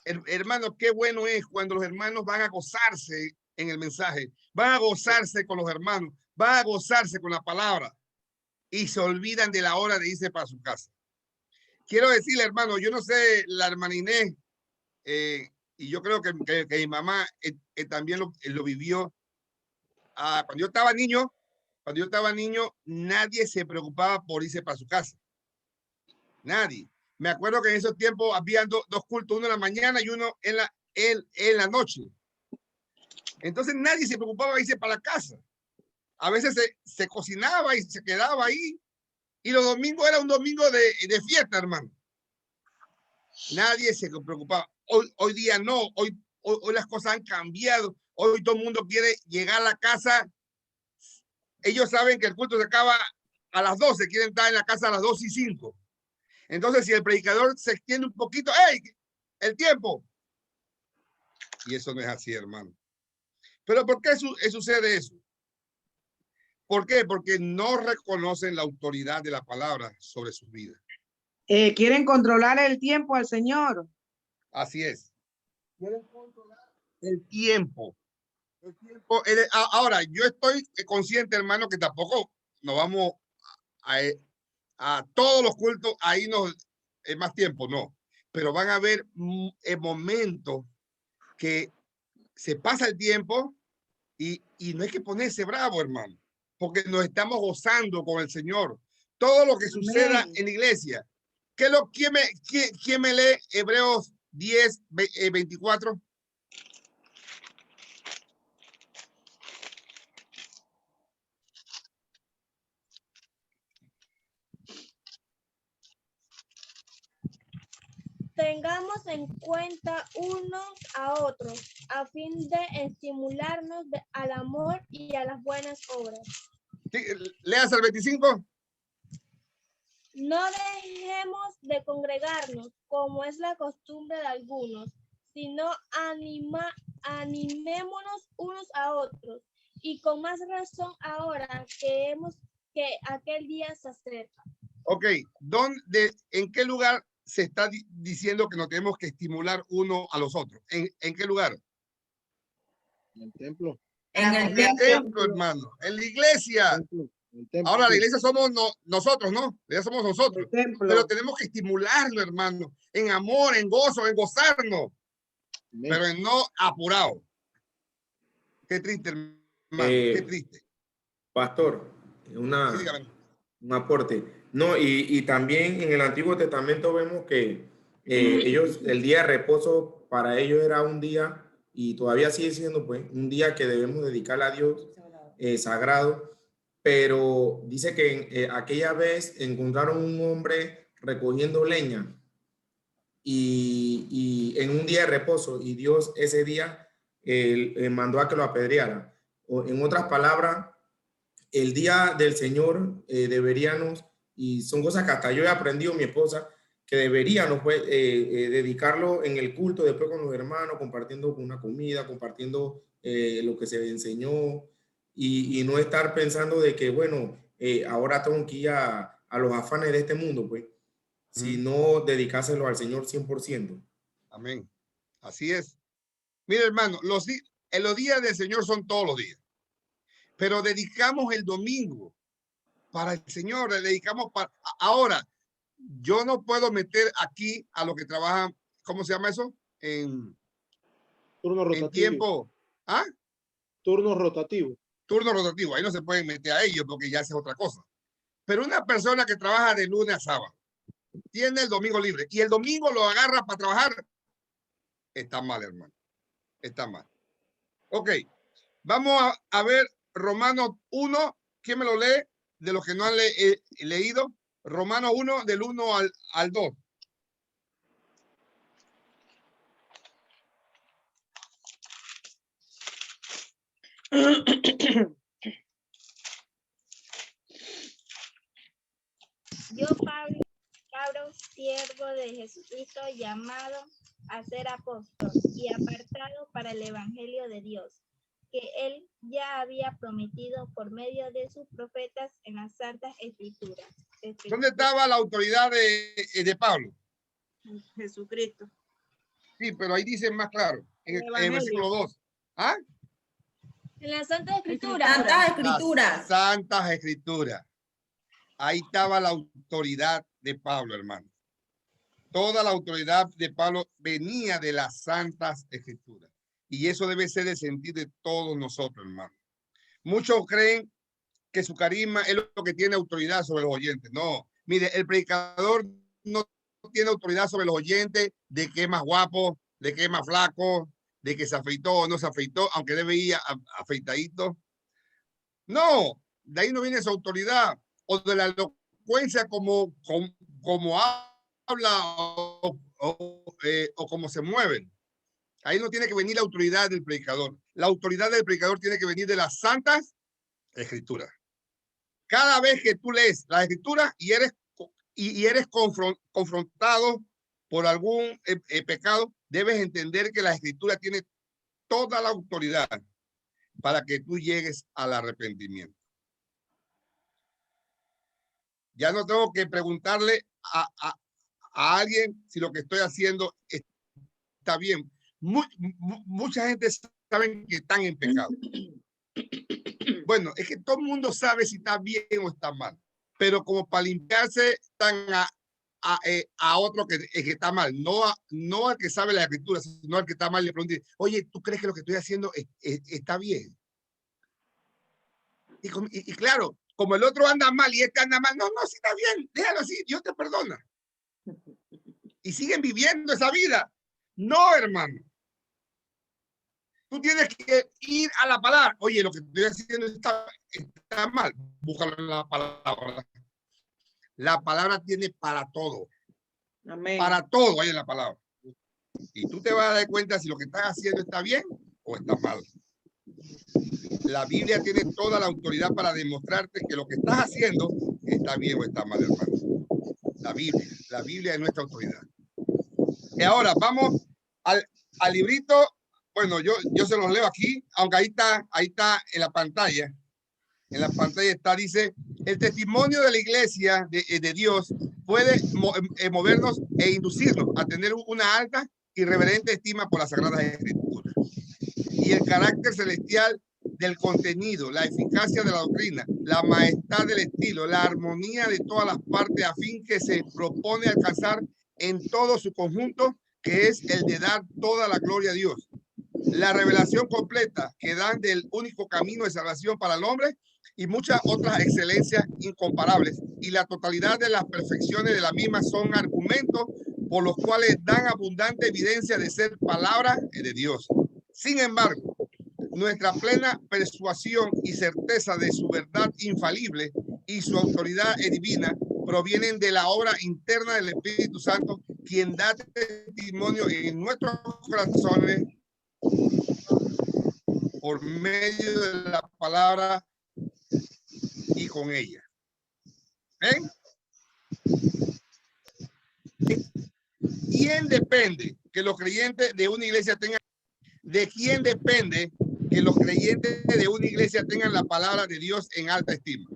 Hermano, qué bueno es cuando los hermanos van a gozarse en el mensaje, van a gozarse con los hermanos, van a gozarse con la palabra y se olvidan de la hora de irse para su casa. Quiero decirle, hermano, yo no sé, la hermana Inés, y yo creo que mi mamá también lo vivió. Cuando yo estaba niño, nadie se preocupaba por irse para su casa. Nadie. Me acuerdo que en esos tiempos habían dos cultos, uno en la mañana y uno en la noche. Entonces nadie se preocupaba de irse para la casa. A veces se cocinaba y se quedaba ahí. Y los domingos era un domingo de fiesta, hermano. Nadie se preocupaba. Hoy día no. Hoy las cosas han cambiado. Hoy todo el mundo quiere llegar a la casa. Ellos saben que el culto se acaba a las 12. Quieren estar en la casa a las 2:05. Entonces, si el predicador se extiende un poquito, ¡hey! El tiempo. Y eso no es así, hermano. ¿Pero por qué sucede eso? ¿Por qué? Porque no reconocen la autoridad de la palabra sobre sus vidas. Quieren controlar el tiempo al Señor. Así es. Quieren controlar el tiempo. Ahora, yo estoy consciente, hermano, que tampoco nos vamos a todos los cultos, ahí es más tiempo, no. Pero van a haber momentos que se pasa el tiempo y no hay que ponerse bravo, hermano, porque nos estamos gozando con el Señor. Todo lo que suceda en la iglesia. ¿Quién me lee Hebreos 10, 24? Tengamos en cuenta unos a otros, a fin de estimularnos al amor y a las buenas obras. Sí, leas el 25. No dejemos de congregarnos, como es la costumbre de algunos, sino animémonos unos a otros, y con más razón ahora que aquel día se acerca. Ok, ¿en qué lugar se está diciendo que nos tenemos que estimular uno a los otros? ¿En qué lugar? En el templo. En el templo, hermano. En la iglesia. Ahora la iglesia somos nosotros, ¿no? La iglesia somos nosotros. templo. Pero tenemos que estimularlo, hermano, en amor, en gozo, en gozarnos, pero en no apurado. Qué triste, hermano, qué triste. Pastor, Sí, un aporte. No, y también en el Antiguo Testamento vemos que ellos, el día de reposo para ellos era un día, y todavía sigue siendo pues un día que debemos dedicarle a Dios sagrado, pero dice que aquella vez encontraron un hombre recogiendo leña y en un día de reposo, y Dios ese día mandó a que lo apedreara. O, en otras palabras, el día del Señor deberíamos, y son cosas que hasta yo he aprendido mi esposa, que deberíamos pues, dedicarlo en el culto, después con los hermanos, compartiendo una comida, compartiendo lo que se enseñó, y no estar pensando de que, bueno, ahora tengo que ir a los afanes de este mundo, pues, sino dedicárselo al Señor 100%. Amén. Así es. Mira, hermano, los días del Señor son todos los días, pero dedicamos el domingo para el Señor, le dedicamos para... Ahora, yo no puedo meter aquí a los que trabajan, ¿cómo se llama eso? Turno rotativo. En tiempo. ¿Ah? Turno rotativo. Turno rotativo. Ahí no se pueden meter a ellos porque ya es otra cosa. Pero una persona que trabaja de lunes a sábado tiene el domingo libre y el domingo lo agarra para trabajar, está mal, hermano. Está mal. Ok. Vamos a ver Romanos 1. ¿Quién me lo lee? De los que no han leído. Romanos 1, del 1 al 2. Yo, Pablo, siervo de Jesucristo, llamado a ser apóstol y apartado para el evangelio de Dios, que él ya había prometido por medio de sus profetas en las santas escrituras. ¿Dónde estaba la autoridad de Pablo? Jesucristo. Sí, pero ahí dice más claro, en el versículo 2. ¿Ah? En las Santas Escrituras. Santas Escrituras. Las Santas Escrituras. Ahí estaba la autoridad de Pablo, hermano. Toda la autoridad de Pablo venía de las Santas Escrituras. Y eso debe ser el sentir de todos nosotros, hermano. Muchos creen que su carisma es lo que tiene autoridad sobre los oyentes. No, mire, el predicador no tiene autoridad sobre los oyentes de que es más guapo, de que es más flaco, de que se afeitó o no se afeitó, aunque debe ir afeitadito. No, de ahí no viene su autoridad, o de la elocuencia como habla o como se mueven. Ahí no tiene que venir la autoridad del predicador. La autoridad del predicador tiene que venir de las Santas Escrituras. Cada vez que tú lees la Escritura y eres confrontado por algún pecado, debes entender que la Escritura tiene toda la autoridad para que tú llegues al arrepentimiento. Ya no tengo que preguntarle a alguien si lo que estoy haciendo está bien. Mucha gente sabe que están en pecado. Bueno, es que todo el mundo sabe si está bien o está mal, pero como para limpiarse están a otro que está mal, no al que sabe la Escritura, sino al que está mal. Le pregunté, oye, ¿tú crees que lo que estoy haciendo está bien? Y claro, como el otro anda mal y este anda mal, no, sí está bien, déjalo así, Dios te perdona. Y siguen viviendo esa vida. No, hermano. Tú tienes que ir a la palabra. Oye, lo que estoy haciendo está mal. Búscalo en la palabra. La palabra tiene para todo. Amén. Para todo hay en la palabra. Y tú te vas a dar cuenta si lo que estás haciendo está bien o está mal. La Biblia tiene toda la autoridad para demostrarte que lo que estás haciendo está bien o está mal, hermano. La Biblia es nuestra autoridad. Y ahora vamos al librito. Bueno, yo se los leo aquí, aunque ahí está en la pantalla. En la pantalla está, dice, el testimonio de la iglesia de Dios puede movernos e inducirnos a tener una alta y reverente estima por las Sagradas Escrituras y el carácter celestial del contenido, la eficacia de la doctrina, la majestad del estilo, la armonía de todas las partes a fin que se propone alcanzar en todo su conjunto, que es el de dar toda la gloria a Dios. La revelación completa que dan del único camino de salvación para el hombre y muchas otras excelencias incomparables. Y la totalidad de las perfecciones de la misma son argumentos por los cuales dan abundante evidencia de ser palabra de Dios. Sin embargo, nuestra plena persuasión y certeza de su verdad infalible y su autoridad divina provienen de la obra interna del Espíritu Santo, quien da testimonio en nuestros corazones por medio de la palabra y con ella. ¿Ven? ¿Quién depende que los creyentes de una iglesia tengan? ¿De quién depende que los creyentes de una iglesia tengan la palabra de Dios en alta estima?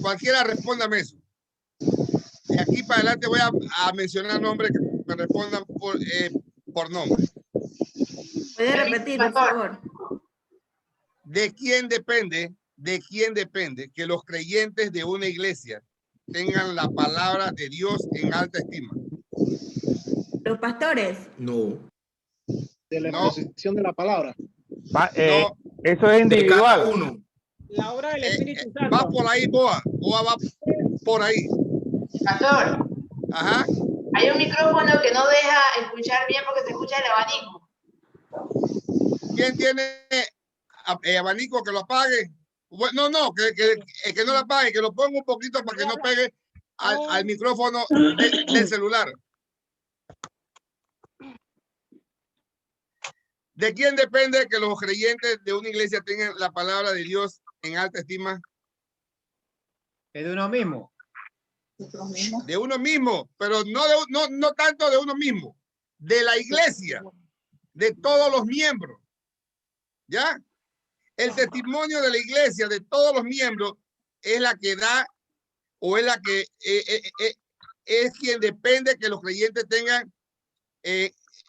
Cualquiera respóndame eso. De aquí para adelante voy a mencionar nombres que me respondan por nombre. ¿Puede repetir, por favor? ¿De quién depende que los creyentes de una iglesia tengan la palabra de Dios en alta estima? ¿Los pastores? No. De la exposición de la palabra. No. Eso es individual. Uno. La obra del Espíritu Santo. Va por ahí, Boa. Boa va por ahí. Pastor, Ajá. hay un micrófono que no deja escuchar bien porque se escucha el abanico. ¿Quién tiene abanico que lo apague? Bueno, no, que no lo apague, que lo ponga un poquito para que no pegue al micrófono del celular. ¿De quién depende que los creyentes de una iglesia tengan la palabra de Dios en alta estima? Es de uno mismo. De uno mismo, pero no tanto de uno mismo, de la iglesia, de todos los miembros. ¿Ya? El testimonio de la iglesia, de todos los miembros, es la que da o es la que es quien depende que los creyentes tengan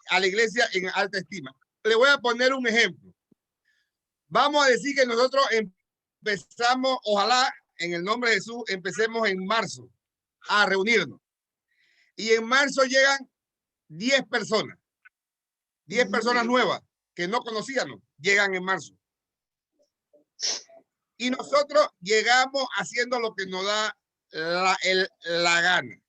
a la iglesia en alta estima. Le voy a poner un ejemplo. Vamos a decir que nosotros empezamos, ojalá en el nombre de Jesús, empecemos en marzo a reunirnos. Y en marzo llegan 10 personas. 10 personas nuevas que no conocíamos, llegan en marzo. Y nosotros llegamos haciendo lo que nos da la gana.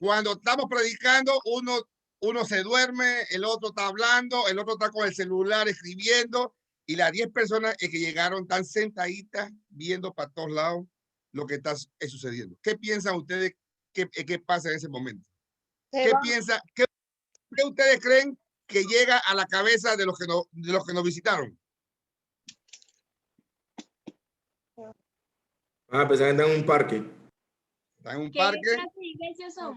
Cuando estamos predicando, uno se duerme, el otro está hablando, el otro está con el celular escribiendo, y las 10 personas que llegaron están sentaditas viendo para todos lados lo que está sucediendo. ¿Qué piensan ustedes que pasa en ese momento? ¿Qué piensan? ¿Qué ustedes creen que llega a la cabeza de los que nos visitaron? Ah, pensaba que están en un parque. ¿Están en un parque?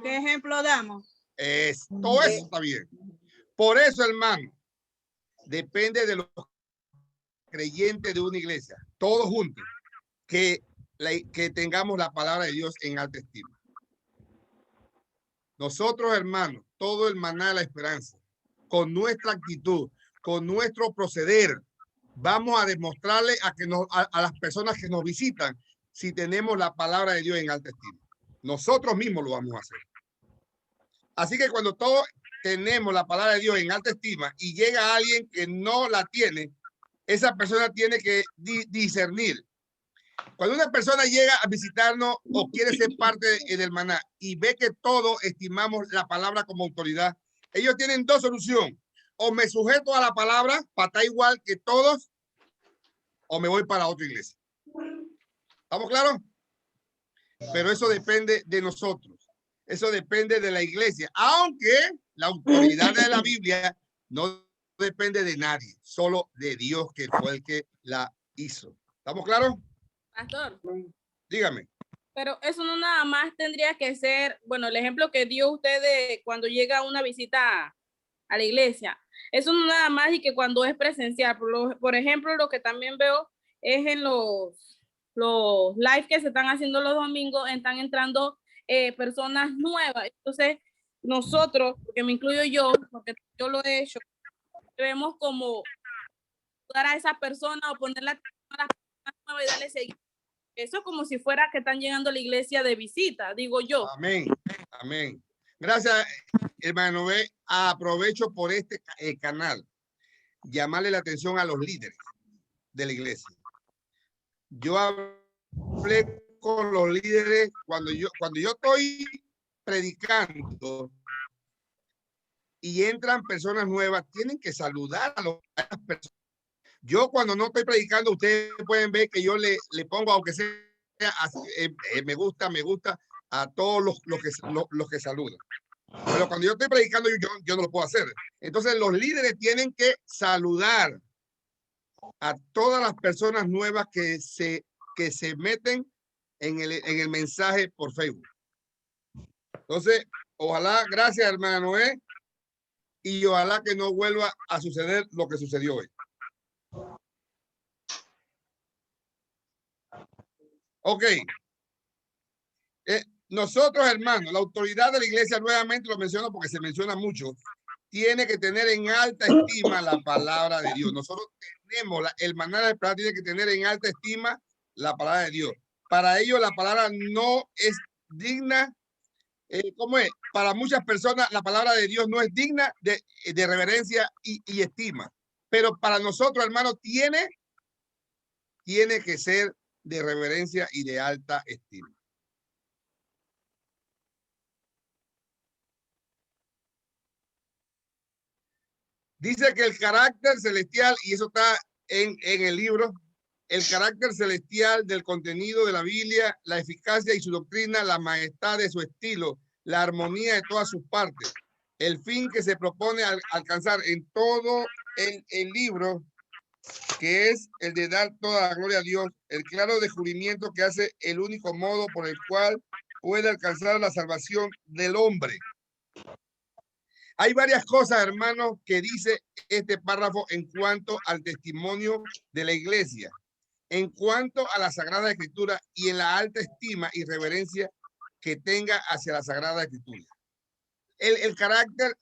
¿Qué ejemplo damos? Todo eso está bien. Por eso, hermano, depende de los creyentes de una iglesia, todos juntos, que tengamos la palabra de Dios en alta estima. Nosotros, hermanos, todo el maná de la esperanza, con nuestra actitud, con nuestro proceder, vamos a demostrarle a las personas que nos visitan si tenemos la palabra de Dios en alta estima. Nosotros mismos lo vamos a hacer. Así que cuando todos tenemos la palabra de Dios en alta estima y llega alguien que no la tiene, esa persona tiene que discernir. Cuando una persona llega a visitarnos o quiere ser parte del maná y ve que todos estimamos la palabra como autoridad, ellos tienen dos soluciones. O me sujeto a la palabra para estar igual que todos, o me voy para otra iglesia. ¿Estamos claros? Pero eso depende de nosotros. Eso depende de la iglesia. Aunque la autoridad de la Biblia no depende de nadie, solo de Dios, que fue el que la hizo. ¿Estamos claros? Pastor. Dígame. Pero eso no nada más tendría que ser, bueno, el ejemplo que dio usted de cuando llega una visita a la iglesia. Eso no nada más y que cuando es presencial. Por ejemplo, lo que también veo es en los live que se están haciendo los domingos, están entrando personas nuevas. Entonces, nosotros, porque me incluyo yo, porque yo lo he hecho, vemos como saludar a esa persona o ponerle atención a la persona nueva y darle seguimiento. Eso es como si fuera que están llegando a la iglesia de visita, digo yo. Amén. Amén. Gracias, hermano. Aprovecho por este canal. Llamarle la atención a los líderes de la iglesia. Yo hablé con los líderes cuando yo estoy predicando y entran personas nuevas, tienen que saludar a las personas. Yo cuando no estoy predicando, ustedes pueden ver que yo le pongo, aunque sea, me gusta a todos los que saludan. Pero cuando yo estoy predicando, yo no lo puedo hacer. Entonces los líderes tienen que saludar a todas las personas nuevas que se meten en el mensaje por Facebook. Entonces, ojalá, gracias hermana Noé, y ojalá que no vuelva a suceder lo que sucedió hoy. Ok. Nosotros, hermanos, la autoridad de la iglesia, nuevamente lo menciono porque se menciona mucho, tiene que tener en alta estima la palabra de Dios. Nosotros tenemos, el maná de esperanza tiene que tener en alta estima la palabra de Dios. Para ello, la palabra no es digna, ¿cómo es? Para muchas personas, la palabra de Dios no es digna de reverencia y estima. Pero para nosotros, hermanos, tiene que ser de reverencia y de alta estima. Dice que el carácter celestial, y eso está en el libro, el carácter celestial del contenido de la Biblia, la eficacia y su doctrina, la majestad de su estilo, la armonía de todas sus partes, el fin que se propone alcanzar en todo el libro, que es el de dar toda la gloria a Dios, el claro descubrimiento que hace el único modo por el cual puede alcanzar la salvación del hombre. Hay varias cosas, hermanos, que dice este párrafo en cuanto al testimonio de la iglesia, en cuanto a la Sagrada Escritura y en la alta estima y reverencia que tenga hacia la Sagrada Escritura. El carácter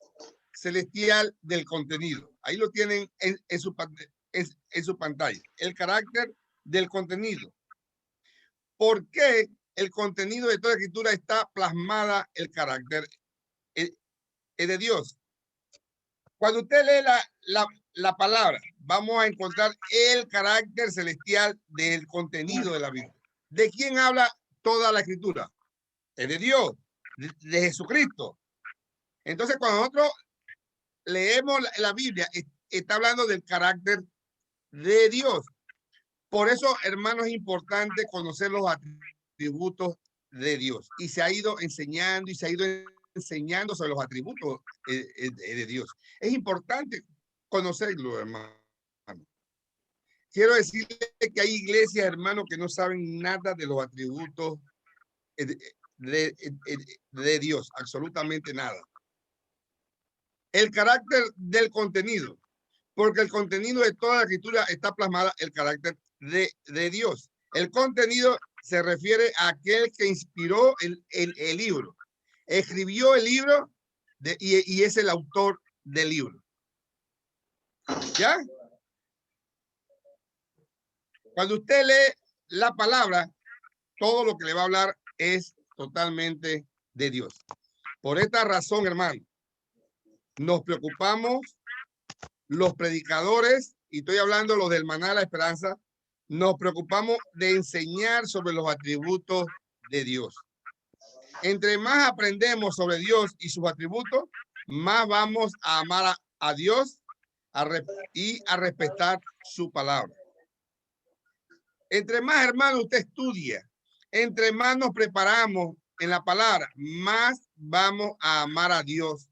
celestial del contenido. Ahí lo tienen en su pantalla. El carácter del contenido. ¿Por qué el contenido de toda escritura está plasmada el carácter de Dios? Cuando usted lee la palabra, vamos a encontrar el carácter celestial del contenido de la Biblia. ¿De quién habla toda la escritura? Es de Dios, de Jesucristo. Entonces, cuando nosotros leemos la Biblia, está hablando del carácter de Dios. Por eso, hermanos, es importante conocer los atributos de Dios. Y se ha ido enseñando y se ha ido enseñando sobre los atributos de Dios. Es importante conocerlo, hermano. Quiero decirle que hay iglesias, hermanos, que no saben nada de los atributos de Dios, absolutamente nada. El carácter del contenido, porque el contenido de toda la escritura está plasmada el carácter de Dios. El contenido se refiere a aquel que inspiró el libro, escribió el libro y es el autor del libro. ¿Ya? Cuando usted lee la palabra, todo lo que le va a hablar es totalmente de Dios. Por esta razón, hermano, nos preocupamos los predicadores, y estoy hablando los del Maná de la Esperanza, nos preocupamos de enseñar sobre los atributos de Dios. Entre más aprendemos sobre Dios y sus atributos, más vamos a amar a Dios y a respetar su palabra. Entre más, hermano, usted estudia, entre más nos preparamos en la palabra, más vamos a amar a Dios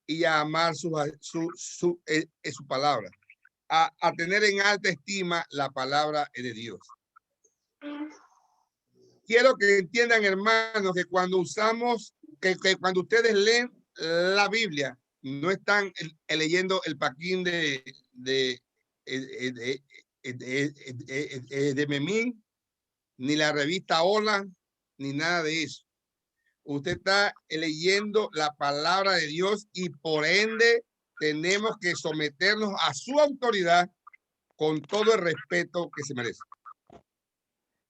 y a amar su palabra, a tener en alta estima la palabra de Dios. Quiero que entiendan, hermanos, que cuando usamos, que cuando ustedes leen la Biblia, no están leyendo el paquín de Memín, ni la revista Hola, ni nada de eso. Usted está leyendo la palabra de Dios y por ende tenemos que someternos a su autoridad con todo el respeto que se merece.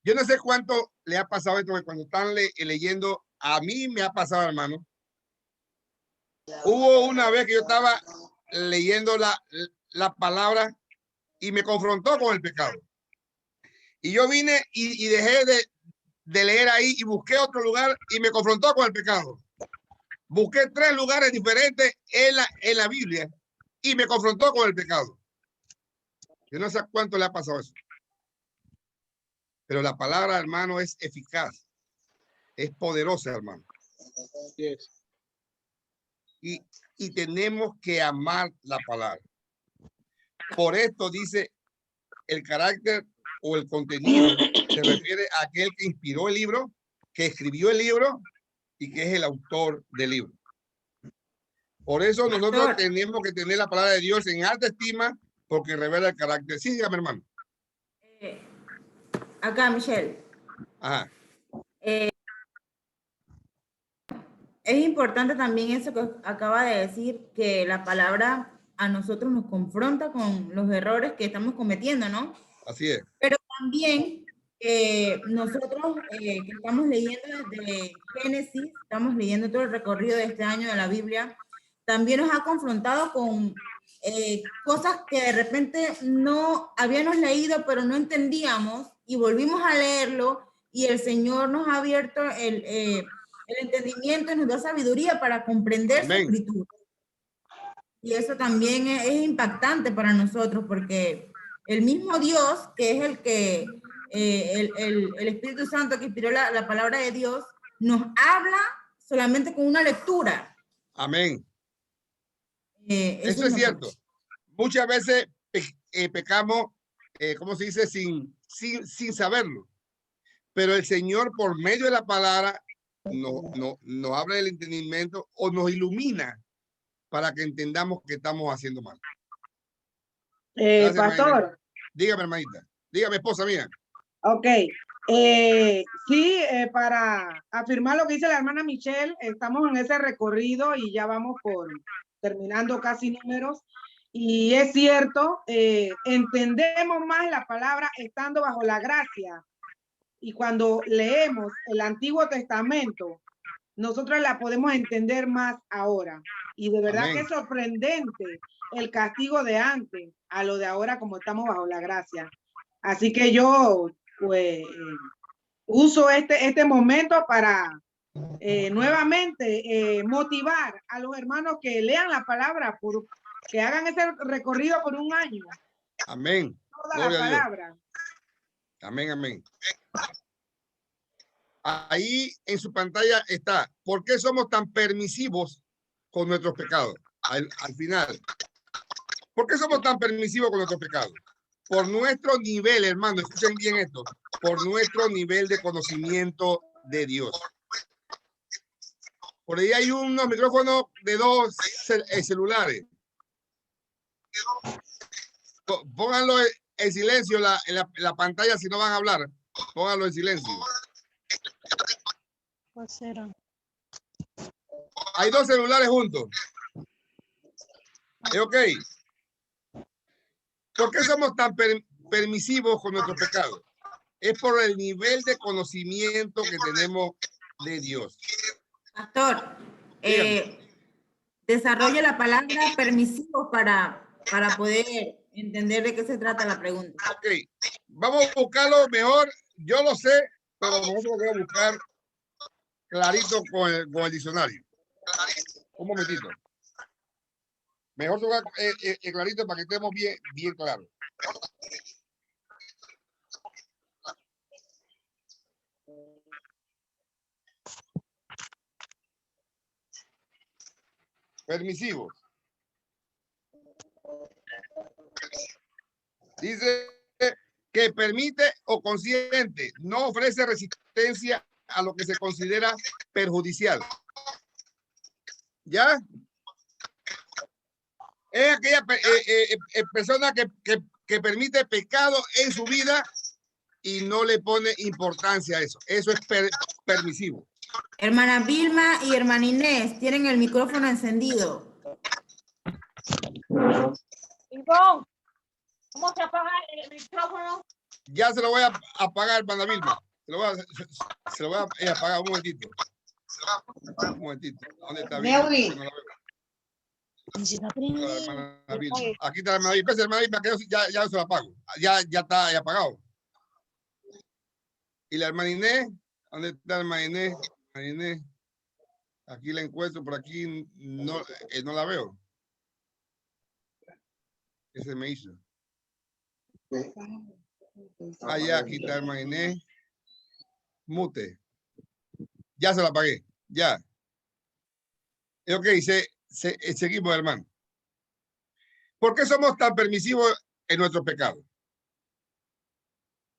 Yo no sé cuánto le ha pasado esto, que cuando están leyendo, a mí me ha pasado, hermano. Hubo una vez que yo estaba leyendo la palabra y me confrontó con el pecado. Y yo vine y dejé de leer ahí y busqué otro lugar y me confrontó con el pecado. Busqué 3 lugares diferentes en la Biblia y me confrontó con el pecado. Yo no sé cuánto le ha pasado eso. Pero la palabra, hermano, es eficaz. Es poderosa, hermano. Yes. Y tenemos que amar la palabra. Por esto dice el carácter o el contenido. Se refiere a aquel que inspiró el libro, que escribió el libro y que es el autor del libro. Por eso nosotros tenemos que tener la palabra de Dios en alta estima porque revela el carácter. Sí, dígame, hermano. Acá, Michelle. Ajá. Es importante también eso que acaba de decir, que la palabra a nosotros nos confronta con los errores que estamos cometiendo, ¿no? Así es. Pero también nosotros que estamos leyendo desde Génesis, estamos leyendo todo el recorrido de este año de la Biblia, también nos ha confrontado con cosas que de repente no habíamos leído, pero no entendíamos, y volvimos a leerlo, y el Señor nos ha abierto el entendimiento y nos da sabiduría para comprender su escritura. Y eso también es impactante para nosotros, porque el mismo Dios, que es el que, el Espíritu Santo que inspiró la palabra de Dios, nos habla solamente con una lectura. Amén. Eso es cierto. Muchas veces pecamos, ¿cómo se dice? Sin saberlo. Pero el Señor, por medio de la palabra, nos habla del entendimiento o nos ilumina para que entendamos que estamos haciendo mal. Gracias, pastor. hermanita. Dígame, hermanita. Dígame, esposa mía. Ok. Sí, para afirmar lo que dice la hermana Michelle, estamos en ese recorrido y ya vamos por terminando casi números. Y es cierto, entendemos más la palabra estando bajo la gracia. Y cuando leemos el Antiguo Testamento, nosotros la podemos entender más ahora. Y de verdad que es sorprendente el castigo de antes a lo de ahora como estamos bajo la gracia. Así que yo pues, uso este momento para nuevamente motivar a los hermanos que lean la palabra, que hagan ese recorrido por un año. Amén. Toda la palabra. Amén, amén. Ahí en su pantalla está, ¿por qué somos tan permisivos con nuestros pecados? Al final, ¿por qué somos tan permisivos con nuestros pecados? Por nuestro nivel, hermano, escuchen bien esto, por nuestro nivel de conocimiento de Dios. Por ahí hay unos micrófonos de 2 celulares. Pónganlo en silencio la pantalla si no van a hablar. Pónganlo en silencio. Hay 2 celulares juntos. ¿Es ok? ¿Por qué somos tan permisivos con nuestros pecados? Es por el nivel de conocimiento que tenemos de Dios. Pastor, desarrolle la palabra permisivo para poder entender de qué se trata la pregunta. Ok, vamos a buscarlo mejor. Yo lo sé, pero nosotros lo vamos a buscar clarito con el diccionario. Un momentito. Mejor tocar clarito para que estemos bien claros. Permisivos. Dice que permite o consiente, no ofrece resistencia a lo que se considera perjudicial. ¿Ya? Es aquella persona que permite pecado en su vida y no le pone importancia a eso. Eso es permisivo. Hermana Vilma y hermana Inés tienen el micrófono encendido. ¿Cómo se apaga el micrófono? Ya se lo voy a apagar, hermana Vilma. Se lo voy a apagar un momentito. Un momentito. ¿Dónde está Vilma? Neudi. No la veo. La hermana Vilma. Aquí está la hermana Vilma. Espérese, hermana Vilma, que ya se lo apago. Ya está apagado. ¿Y la hermana Inés? ¿Dónde está la hermana Inés? Hermana Inés. Aquí la encuentro, por aquí no la veo. ¿Qué se me hizo? Ya, aquí está hermana Inés. Mute. Ya se la apagué. Ya. Ok, seguimos, hermano. ¿Por qué somos tan permisivos en nuestro pecado?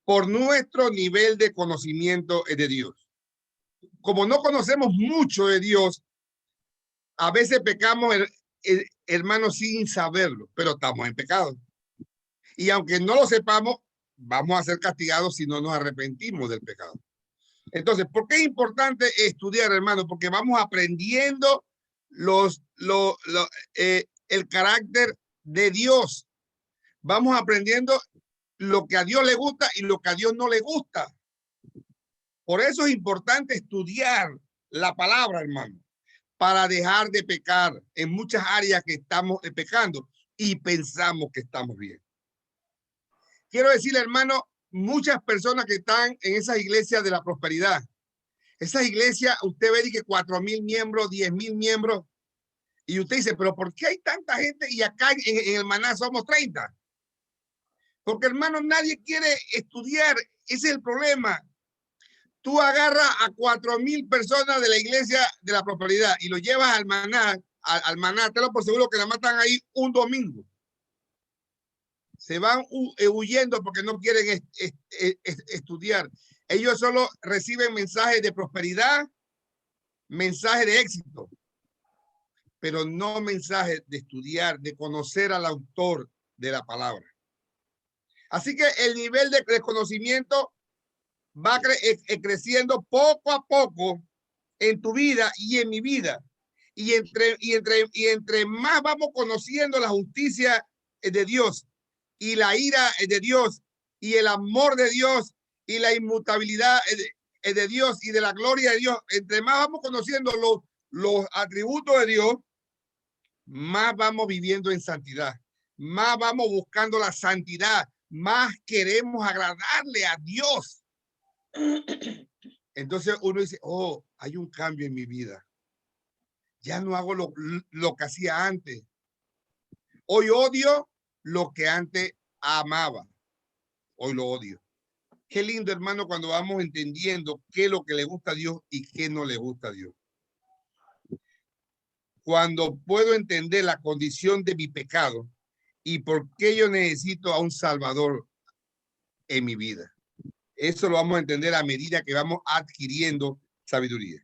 Por nuestro nivel de conocimiento de Dios. Como no conocemos mucho de Dios, a veces pecamos, hermano, sin saberlo, pero estamos en pecado. Y aunque no lo sepamos, vamos a ser castigados si no nos arrepentimos del pecado. Entonces, ¿por qué es importante estudiar, hermano? Porque vamos aprendiendo el carácter de Dios. Vamos aprendiendo lo que a Dios le gusta y lo que a Dios no le gusta. Por eso es importante estudiar la palabra, hermano, para dejar de pecar en muchas áreas que estamos pecando y pensamos que estamos bien. Quiero decirle, hermano, muchas personas que están en esas iglesias de la prosperidad, esas iglesias, usted ve que 4,000 miembros, 10,000 miembros, y usted dice, pero ¿por qué hay tanta gente y acá en el Maná somos 30? Porque, hermano, nadie quiere estudiar, ese es el problema. Tú agarras a 4,000 personas de la iglesia de la prosperidad y lo llevas al Maná, te lo por seguro que la matan ahí un domingo. Se van huyendo porque no quieren estudiar. Ellos solo reciben mensajes de prosperidad, mensajes de éxito, pero no mensajes de estudiar, de conocer al autor de la palabra. Así que el nivel de conocimiento va creciendo poco a poco en tu vida y en mi vida. Y entre más vamos conociendo la justicia de Dios y la ira de Dios y el amor de Dios y la inmutabilidad de Dios y de la gloria de Dios, entre más vamos conociendo los atributos de Dios, más vamos viviendo en santidad, más vamos buscando la santidad, más queremos agradarle a Dios. Entonces uno dice, oh, hay un cambio en mi vida. Ya no hago lo que hacía antes. Hoy odio lo que antes amaba. Hoy lo odio. Qué lindo, hermano, cuando vamos entendiendo qué es lo que le gusta a Dios y qué no le gusta a Dios. Cuando puedo entender la condición de mi pecado y por qué yo necesito a un Salvador en mi vida. Eso lo vamos a entender a medida que vamos adquiriendo sabiduría.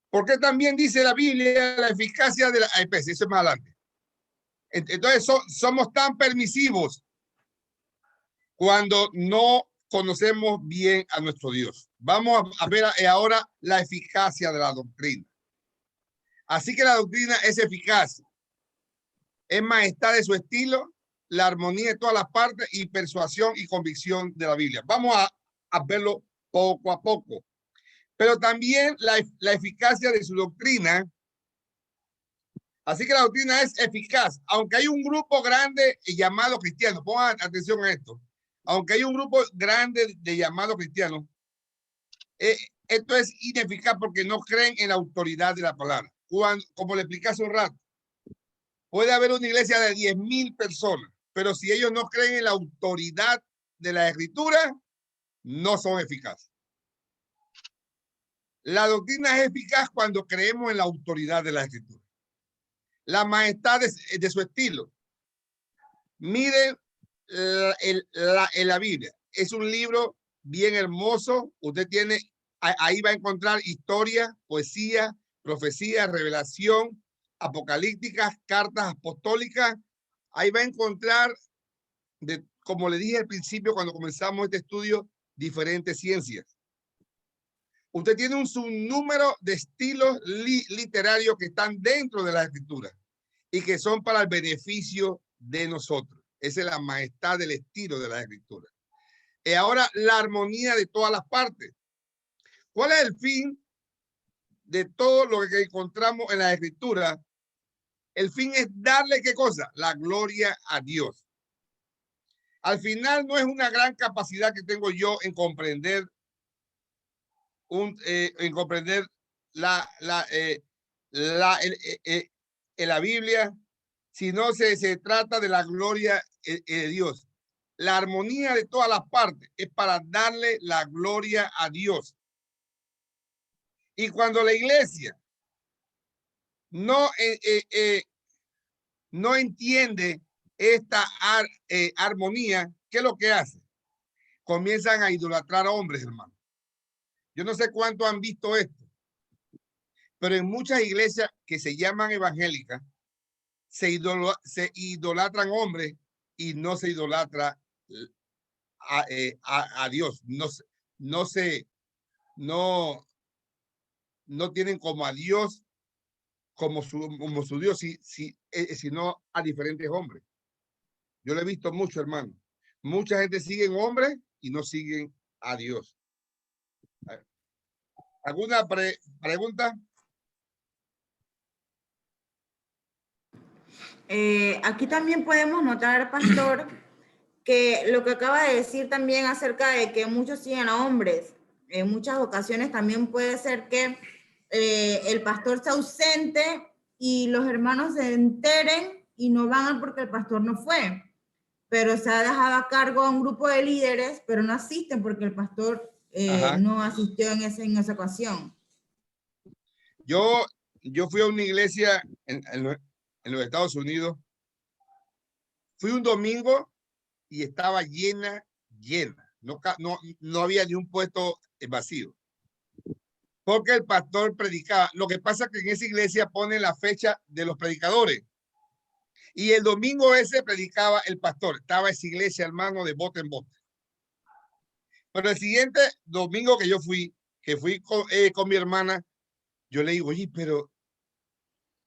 Porque también dice la Biblia la eficacia de la especie. Eso es más adelante. Entonces somos tan permisivos cuando no conocemos bien a nuestro Dios. Vamos a ver ahora la eficacia de la doctrina. Así que la doctrina es eficaz. Es majestad de su estilo, la armonía de todas las partes y persuasión y convicción de la Biblia. Vamos a verlo poco a poco. Pero también la eficacia de su doctrina. Así que la doctrina es eficaz. Aunque hay un grupo grande llamado cristiano, pongan atención a esto. Aunque hay un grupo grande de llamados cristianos, esto es ineficaz porque no creen en la autoridad de la palabra. Como le expliqué hace un rato, puede haber una iglesia de 10,000 personas, pero si ellos no creen en la autoridad de la escritura, no son eficaces. La doctrina es eficaz cuando creemos en la autoridad de la escritura. La majestad de su estilo. Miren la Biblia. Es un libro bien hermoso. Usted tiene, ahí va a encontrar historia, poesía, profecía, revelación, apocalípticas, cartas apostólicas. Ahí va a encontrar, como le dije al principio cuando comenzamos este estudio, diferentes ciencias. Usted tiene un sinnúmero de estilos literarios que están dentro de la escritura y que son para el beneficio de nosotros. Esa es la majestad del estilo de la Escritura. Y ahora la armonía de todas las partes. ¿Cuál es el fin de todo lo que encontramos en la Escritura? El fin es darle, ¿qué cosa? La gloria a Dios. Al final no es una gran capacidad que tengo yo en comprender la Biblia, sino se trata de la gloria de Dios. La armonía de todas las partes es para darle la gloria a Dios. Y cuando la iglesia no entiende esta armonía, ¿qué es lo que hace? Comienzan a idolatrar a hombres, hermano. Yo no sé cuánto han visto esto, pero en muchas iglesias que se llaman evangélicas, se idolatran hombres y no se idolatra a Dios. No tienen como a Dios como su Dios, sino a diferentes hombres. Yo lo he visto mucho, hermano. Mucha gente sigue en hombres y no siguen a Dios. ¿Alguna pregunta? Aquí también podemos notar, pastor, que lo que acaba de decir también acerca de que muchos siguen a hombres. En muchas ocasiones también puede ser que el pastor se ausente y los hermanos se enteren y no van porque el pastor no fue. Pero se ha dejado a cargo a un grupo de líderes, pero no asisten porque el pastor no asistió en esa ocasión. Yo fui a una iglesia en los Estados Unidos. Fui un domingo y estaba llena. No había ni un puesto vacío. Porque el pastor predicaba. Lo que pasa es que en esa iglesia ponen la fecha de los predicadores. Y el domingo ese predicaba el pastor. Estaba esa iglesia, hermano, de bote en bote. Pero el siguiente domingo que yo fui con mi hermana, yo le digo, oye, pero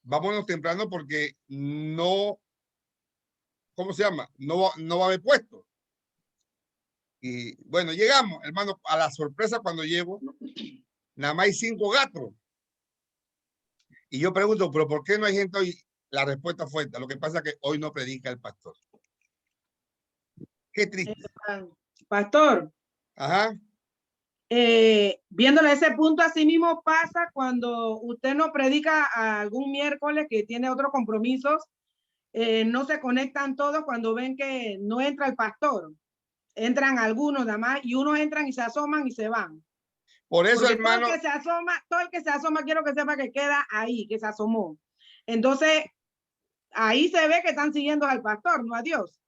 vámonos temprano porque no, ¿cómo se llama? No va a haber puesto. Y bueno, llegamos, hermano, a la sorpresa cuando llego, nada más hay 5 gatos. Y yo pregunto, ¿pero por qué no hay gente hoy? La respuesta fue esta. Lo que pasa es que hoy no predica el pastor. Qué triste. Pastor. Ajá. Viéndole ese punto, así mismo pasa cuando usted no predica algún miércoles que tiene otros compromisos, no se conectan todos cuando ven que no entra el pastor. Entran algunos nada más y unos entran y se asoman y se van. Por eso, porque hermano. Todo el que se asoma, quiero que sepa que queda ahí, que se asomó. Entonces, ahí se ve que están siguiendo al pastor, no a Dios.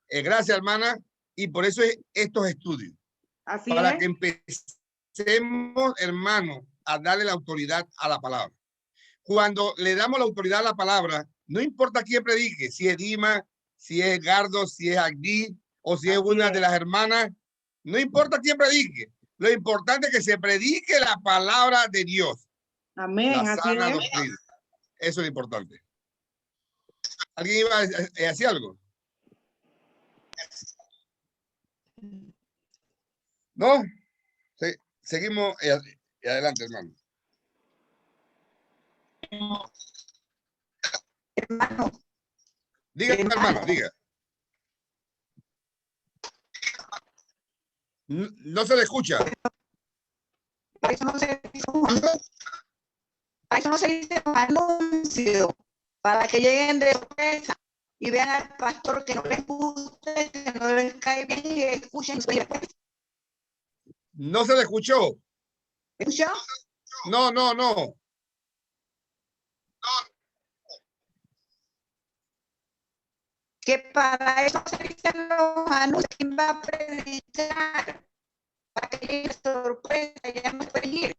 Gracias, hermana. Y por eso es estos estudios. Así para es. que empecemos, hermano, a darle la autoridad a la palabra. Cuando le damos la autoridad a la palabra, no importa quién predique, si es Dima, si es Gardo, si es Agdi, o si es una de las hermanas, no importa quién predique. Lo importante es que se predique la palabra de Dios. Amén. La sana doctrina. Eso es lo importante. ¿Alguien iba a decir algo? ¿No? Seguimos adelante, hermano. Hermano. Diga, hermano, diga. No se le escucha. Para eso no se dice anuncio, para que lleguen de sorpresa y vean al pastor que no les gusta, que no les cae bien y escuchen su después. No se le escuchó. ¿Escuchó? No. Que para eso se dicen los anuncios. ¿Quién va a predicar? Para que llegue de sorpresa y ya no puede ir.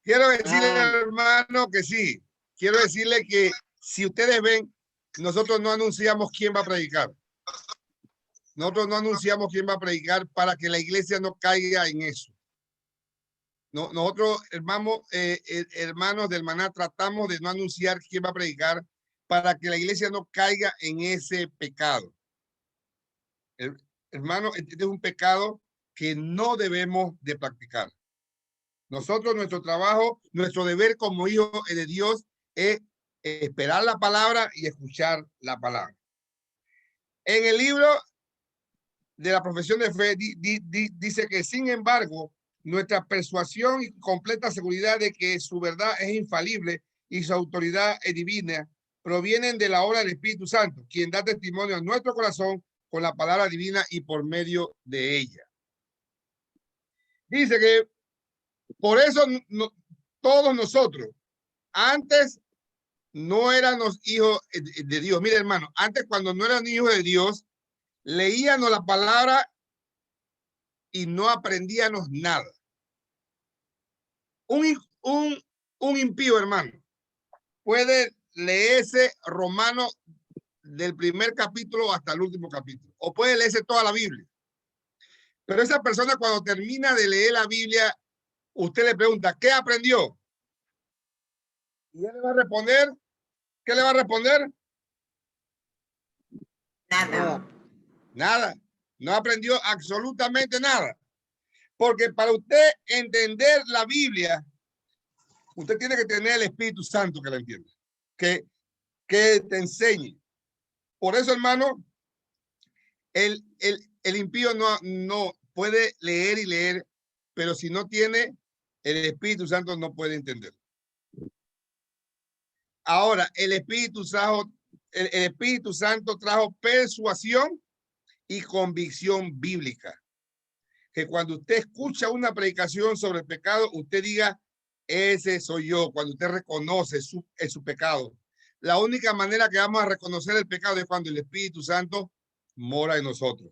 Quiero decirle, hermano, que sí. Quiero decirle que si ustedes ven, nosotros no anunciamos quién va a predicar. Nosotros no anunciamos quién va a predicar para que la iglesia no caiga en eso. nosotros, hermanos del Maná, tratamos de no anunciar quién va a predicar para que la iglesia no caiga en ese pecado. Hermano, este es un pecado que no debemos de practicar. Nosotros, nuestro trabajo, nuestro deber como hijos de Dios es esperar la palabra y escuchar la palabra. En el libro de la profesión de fe dice que, sin embargo, nuestra persuasión y completa seguridad de que su verdad es infalible y su autoridad es divina provienen de la obra del Espíritu Santo, quien da testimonio a nuestro corazón con la palabra divina y por medio de ella. Dice que por eso todos nosotros antes no éramos hijos de Dios. Mire, hermano, antes cuando no eran hijos de Dios, leíamos la palabra y no aprendíamos nada. Un impío, hermano, puede leerse Romanos del primer capítulo hasta el último capítulo, o puede leerse toda la Biblia. Pero esa persona, cuando termina de leer la Biblia, usted le pregunta, ¿qué aprendió? Y él le va a responder, ¿qué le va a responder? Nada. Nada. No aprendió absolutamente nada. Porque para usted entender la Biblia, usted tiene que tener el Espíritu Santo que la entienda, que te enseñe. Por eso, hermano, el impío no puede leer y leer, pero si no tiene el Espíritu Santo no puede entender. Ahora, el Espíritu Santo trajo persuasión y convicción bíblica. Que cuando usted escucha una predicación sobre el pecado, usted diga, ese soy yo. Cuando usted reconoce su pecado. La única manera que vamos a reconocer el pecado es cuando el Espíritu Santo mora en nosotros.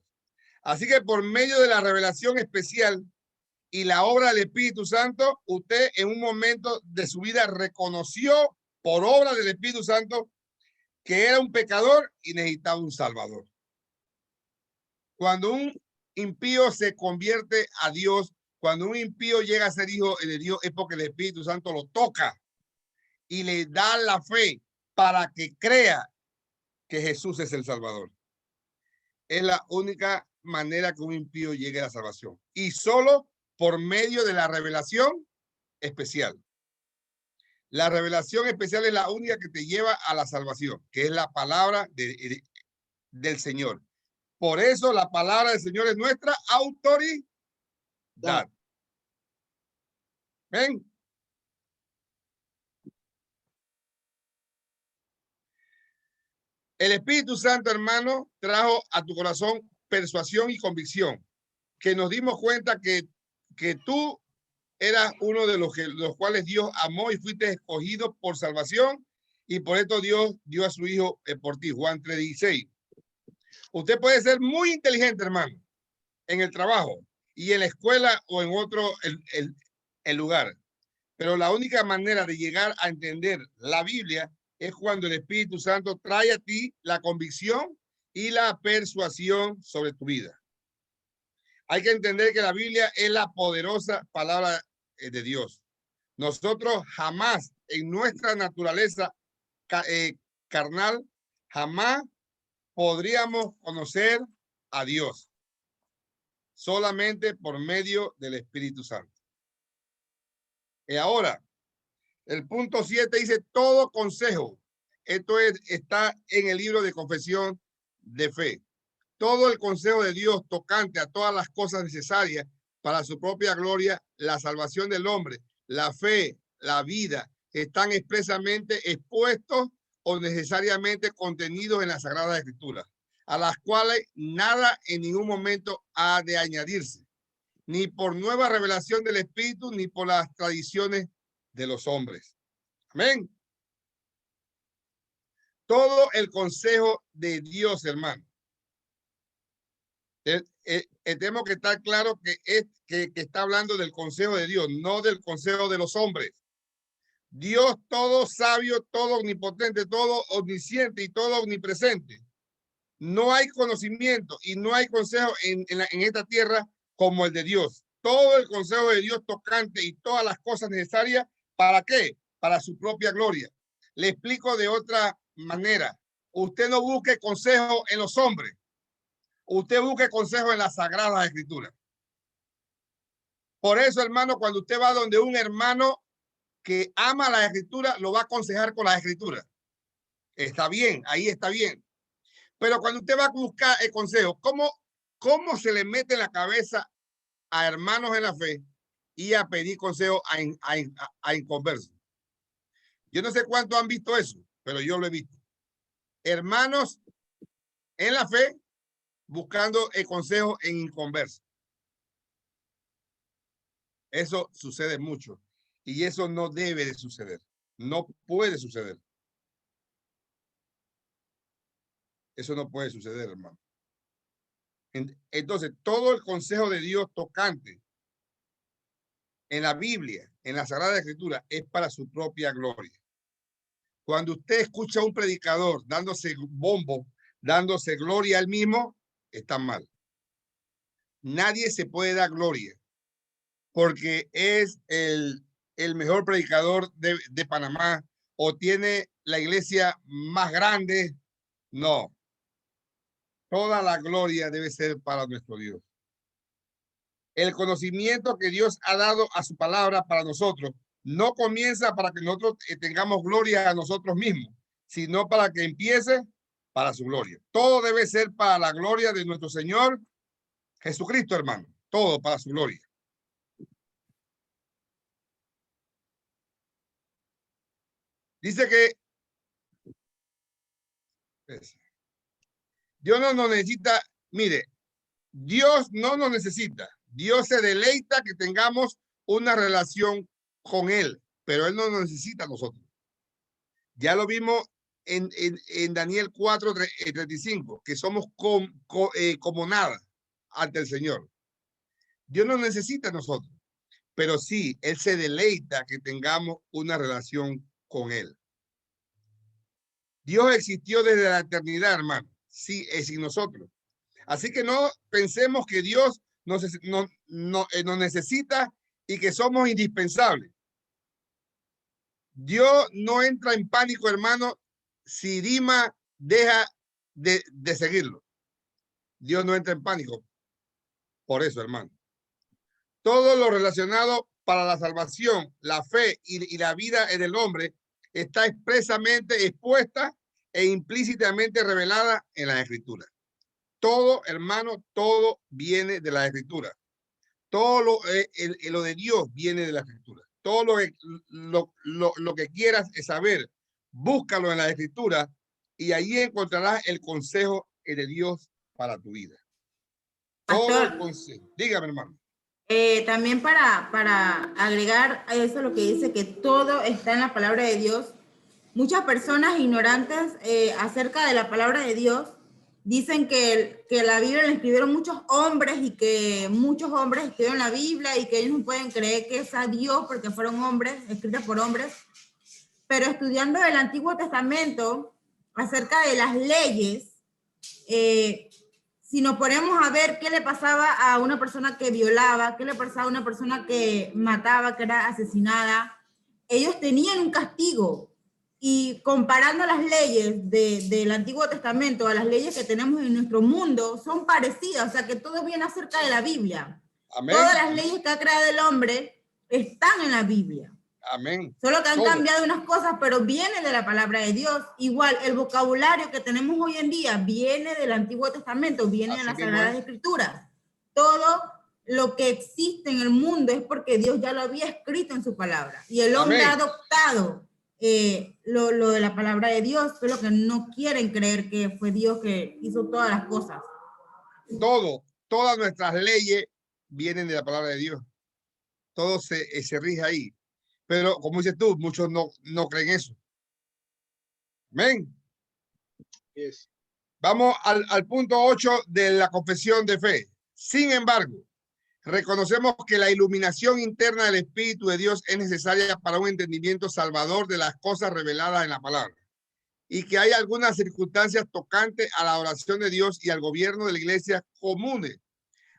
Así que por medio de la revelación especial y la obra del Espíritu Santo, usted en un momento de su vida reconoció por obra del Espíritu Santo que era un pecador y necesitaba un Salvador. Cuando un impío se convierte a Dios, cuando un impío llega a ser hijo de Dios, es porque el Espíritu Santo lo toca y le da la fe para que crea que Jesús es el Salvador. Es la única manera que un impío llegue a la salvación. Y solo por medio de la revelación especial. La revelación especial es la única que te lleva a la salvación, que es la palabra del Señor. Por eso la palabra del Señor es nuestra autoridad. ¿Ven? El Espíritu Santo, hermano, trajo a tu corazón persuasión y convicción, que nos dimos cuenta que tú eras uno de los cuales Dios amó y fuiste escogido por salvación, y por esto Dios dio a su Hijo por ti, Juan 3:16. Usted puede ser muy inteligente, hermano, en el trabajo y en la escuela o en otro el lugar, pero la única manera de llegar a entender la Biblia es cuando el Espíritu Santo trae a ti la convicción y la persuasión sobre tu vida. Hay que entender que la Biblia es la poderosa palabra de Dios. Nosotros jamás en nuestra naturaleza carnal, jamás podríamos conocer a Dios. Solamente por medio del Espíritu Santo. Y ahora, el punto 7 dice todo consejo. Esto está en el libro de confesión de fe. Todo el consejo de Dios tocante a todas las cosas necesarias para su propia gloria, la salvación del hombre, la fe, la vida, están expresamente expuestos o necesariamente contenidos en la Sagrada Escritura, a las cuales nada en ningún momento ha de añadirse, ni por nueva revelación del Espíritu, ni por las tradiciones de los hombres. Amén. Todo el consejo de Dios, hermano. Tenemos que estar claro que está hablando del consejo de Dios, no del consejo de los hombres. Dios todo sabio, todo omnipotente, todo omnisciente y todo omnipresente. No hay conocimiento y no hay consejo en esta tierra como el de Dios. todo el consejo de Dios tocante y todas las cosas necesarias. ¿Para qué? Para su propia gloria. Le explico de otra manera. Usted no busque consejo en los hombres. Usted busque consejo en las Sagradas Escrituras. Por eso, hermano, cuando usted va donde un hermano que ama la Escritura, lo va a aconsejar con la Escritura. Está bien, ahí está bien. Pero cuando usted va a buscar el consejo, ¿cómo se le mete en la cabeza a hermanos en la fe y a pedir consejo a inconversos? Yo no sé cuántos han visto eso, pero yo lo he visto. Hermanos en la fe buscando el consejo en inconversos. Eso sucede mucho y eso no debe de suceder. No puede suceder. Eso no puede suceder, hermano. Entonces, todo el consejo de Dios tocante en la Biblia, en la Sagrada Escritura, es para su propia gloria. Cuando usted escucha a un predicador dándose bombo, dándose gloria al mismo, está mal. Nadie se puede dar gloria porque es el mejor predicador de Panamá o tiene la iglesia más grande. No. Toda la gloria debe ser para nuestro Dios. El conocimiento que Dios ha dado a su palabra para nosotros no comienza para que nosotros tengamos gloria a nosotros mismos, sino para que empiece para su gloria. Todo debe ser para la gloria de nuestro Señor Jesucristo, hermano. Todo para su gloria. Dice que Dios no nos necesita, mire, Dios no nos necesita. Dios se deleita que tengamos una relación con Él, pero Él no nos necesita a nosotros. Ya lo vimos en Daniel 4:35, que somos como nada ante el Señor. Dios no necesita a nosotros, pero sí, Él se deleita que tengamos una relación con Él. Dios existió desde la eternidad, hermano. Sí, es sin nosotros. Así que no pensemos que Dios nos necesita y que somos indispensables. Dios no entra en pánico, hermano, si Dima deja de seguirlo. Dios no entra en pánico. Por eso, hermano. Todo lo relacionado para la salvación, la fe y la vida en el hombre está expresamente expuesta e implícitamente revelada en la Escritura. Todo, hermano, todo viene de la Escritura. Todo lo de Dios viene de la Escritura. Todo lo que quieras saber, búscalo en la Escritura y allí encontrarás el consejo de Dios para tu vida. Todo el consejo. Dígame, hermano. También para agregar a eso lo que dice que todo está en la palabra de Dios. Muchas personas ignorantes acerca de la palabra de Dios dicen que la Biblia la escribieron muchos hombres y que muchos hombres escribieron la Biblia y que ellos no pueden creer que es a Dios porque fueron hombres, escritas por hombres. Pero estudiando el Antiguo Testamento acerca de las leyes, si nos ponemos a ver qué le pasaba a una persona que violaba, qué le pasaba a una persona que mataba, que era asesinada, ellos tenían un castigo. Y comparando las leyes del Antiguo Testamento a las leyes que tenemos en nuestro mundo, son parecidas, o sea que todo viene acerca de la Biblia. Amén. Todas las leyes que ha creado el hombre están en la Biblia. Amén. Solo que han cambiado unas cosas, pero viene de la palabra de Dios. Igual, el vocabulario que tenemos hoy en día viene del Antiguo Testamento, viene de las Sagradas Escrituras. Todo lo que existe en el mundo es porque Dios ya lo había escrito en su palabra. Y el hombre ha adoptado lo de la palabra de Dios, pero que no quieren creer que fue Dios que hizo todas las cosas. Todas nuestras leyes vienen de la palabra de Dios. Todo se rige ahí. Pero, como dices tú, muchos no creen eso. Amén. Yes. Vamos al punto 8 de la confesión de fe. Sin embargo, reconocemos que la iluminación interna del Espíritu de Dios es necesaria para un entendimiento salvador de las cosas reveladas en la palabra y que hay algunas circunstancias tocantes a la oración de Dios y al gobierno de la iglesia comunes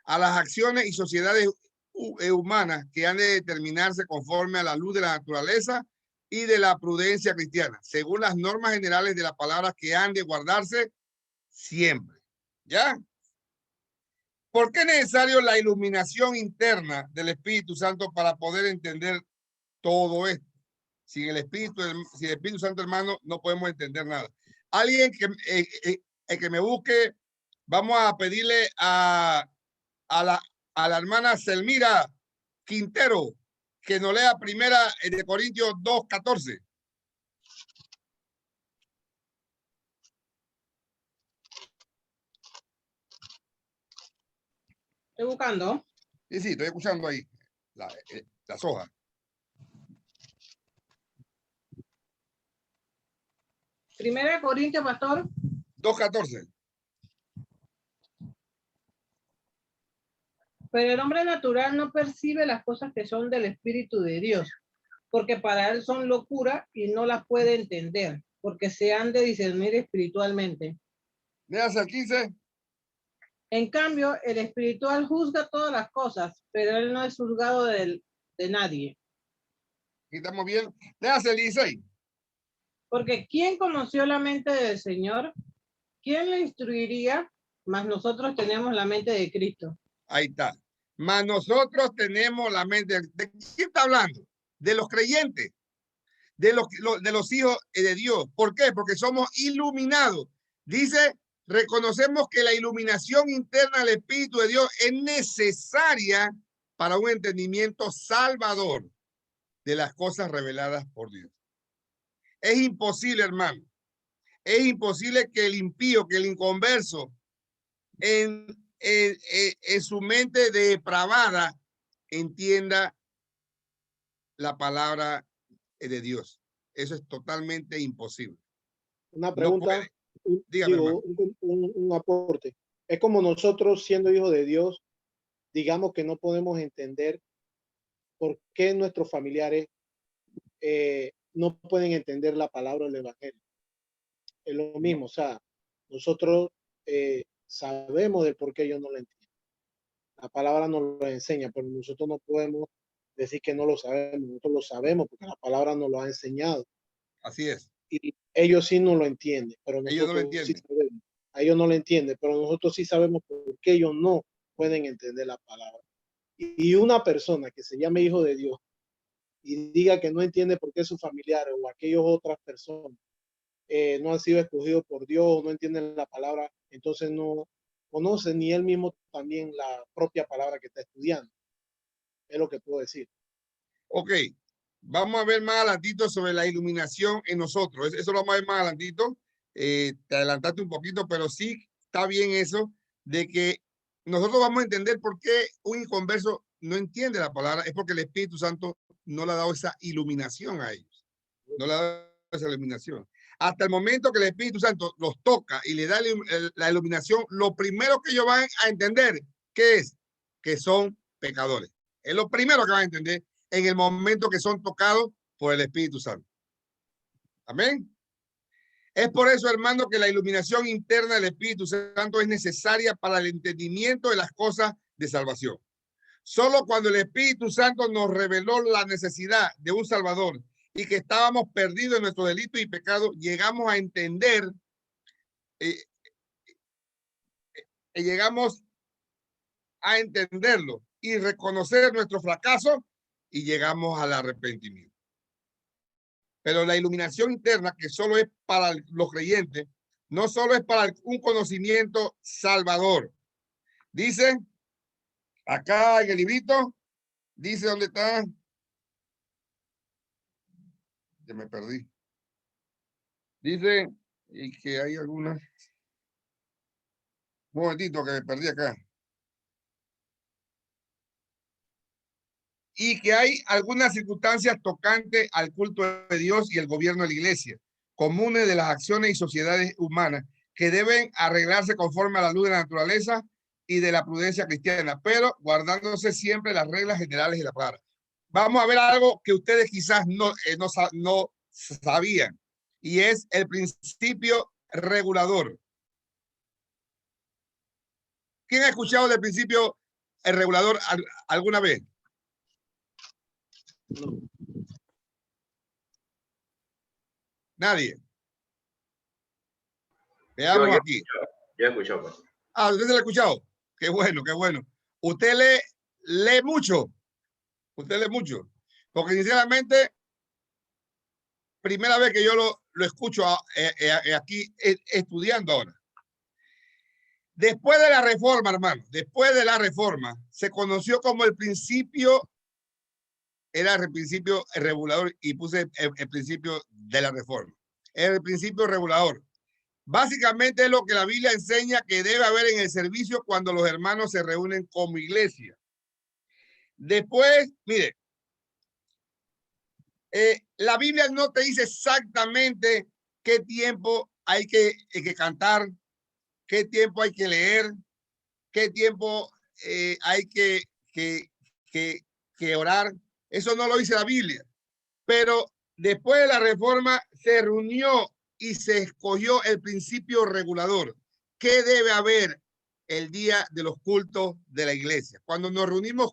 a las acciones y sociedades humanas que han de determinarse conforme a la luz de la naturaleza y de la prudencia cristiana, según las normas generales de las palabras que han de guardarse siempre. ¿Ya? ¿Por qué es necesario la iluminación interna del Espíritu Santo para poder entender todo esto? Sin el Espíritu Santo, hermano, no podemos entender nada. Alguien que me busque, vamos a pedirle a la hermana Selmira Quintero que nos lea primera de Corintios 2:14. Estoy buscando. Sí, estoy escuchando ahí las hojas. Primera de Corintios, pastor. 2:14. Pero el hombre natural no percibe las cosas que son del Espíritu de Dios, porque para él son locura y no las puede entender, porque se han de discernir espiritualmente. Léase el 15. En cambio, el espiritual juzga todas las cosas, pero él no es juzgado de nadie. Aquí estamos bien. Léase el 16. Porque ¿quién conoció la mente del Señor? ¿Quién le instruiría? Mas nosotros tenemos la mente de Cristo. Ahí está. Mas nosotros tenemos la mente. ¿De quién está hablando? De los creyentes, de los hijos de Dios. ¿Por qué? Porque somos iluminados. Dice, reconocemos que la iluminación interna del Espíritu de Dios es necesaria para un entendimiento salvador de las cosas reveladas por Dios. Es imposible, hermano. Es imposible que el impío, que el inconverso, en su mente depravada, entienda la palabra de Dios. Eso es totalmente imposible. Una pregunta, Dígame, un aporte. Es como nosotros, siendo hijos de Dios, digamos que no podemos entender por qué nuestros familiares no pueden entender la palabra del Evangelio. Es lo mismo, o sea, nosotros sabemos de por qué ellos no lo entienden. La palabra nos lo enseña, pero nosotros no podemos decir que no lo sabemos. Nosotros lo sabemos porque la palabra nos lo ha enseñado. Así es. Y ellos sí no lo entienden, pero nosotros ellos no lo entienden. Sí sabemos. A ellos no lo entienden, pero nosotros sí sabemos por qué ellos no pueden entender la palabra. Y una persona que se llame hijo de Dios y diga que no entiende por qué sus familiares o aquellas otras personas no han sido escogidos por Dios o no entienden la palabra, entonces no conoce ni él mismo también la propia palabra que está estudiando. Es lo que puedo decir. Ok, vamos a ver más adelantito sobre la iluminación en nosotros. Eso lo vamos a ver más adelantito. Te adelantaste un poquito, pero sí está bien eso de que nosotros vamos a entender por qué un inconverso no entiende la palabra. Es porque el Espíritu Santo no le ha dado esa iluminación a ellos. No le ha dado esa iluminación. Hasta el momento que el Espíritu Santo los toca y le da la iluminación, lo primero que ellos van a entender, ¿qué es? Que son pecadores. Es lo primero que van a entender en el momento que son tocados por el Espíritu Santo. Amén. Es por eso, hermano, que la iluminación interna del Espíritu Santo es necesaria para el entendimiento de las cosas de salvación. Solo cuando el Espíritu Santo nos reveló la necesidad de un Salvador y que estábamos perdidos en nuestro delito y pecado, llegamos a entender, llegamos a entenderlo y reconocer nuestro fracaso y llegamos al arrepentimiento. Pero la iluminación interna, que solo es para los creyentes, no solo es para un conocimiento salvador. Dice, acá en el librito, dice dónde está. Ya me perdí. Dice, y que hay algunas. Un momentito que me perdí acá. Y que hay algunas circunstancias tocantes al culto de Dios y el gobierno de la iglesia, comunes de las acciones y sociedades humanas, que deben arreglarse conforme a la luz de la naturaleza y de la prudencia cristiana, pero guardándose siempre las reglas generales de la palabra. Vamos a ver algo que ustedes quizás no sabían, y es el principio regulador. ¿Quién ha escuchado del principio el regulador alguna vez? Nadie. Veamos aquí. Yo escucho, pues. Ah, ¿usted se lo ha escuchado? Qué bueno, qué bueno. ¿Usted lee mucho? ¿Usted lee mucho? Porque sinceramente, primera vez que yo lo escucho aquí estudiando ahora. Después de la reforma, hermano, después de la reforma, se conoció como el principio, era el principio regulador, y puse el principio de la reforma. El principio regulador. Básicamente es lo que la Biblia enseña que debe haber en el servicio cuando los hermanos se reúnen como iglesia. Después, mire, la Biblia no te dice exactamente qué tiempo hay que cantar, qué tiempo hay que leer, qué tiempo hay que orar. Eso no lo dice la Biblia. Pero después de la reforma se reunió y se escogió el principio regulador. ¿Qué debe haber el día de los cultos de la iglesia? Cuando nos reunimos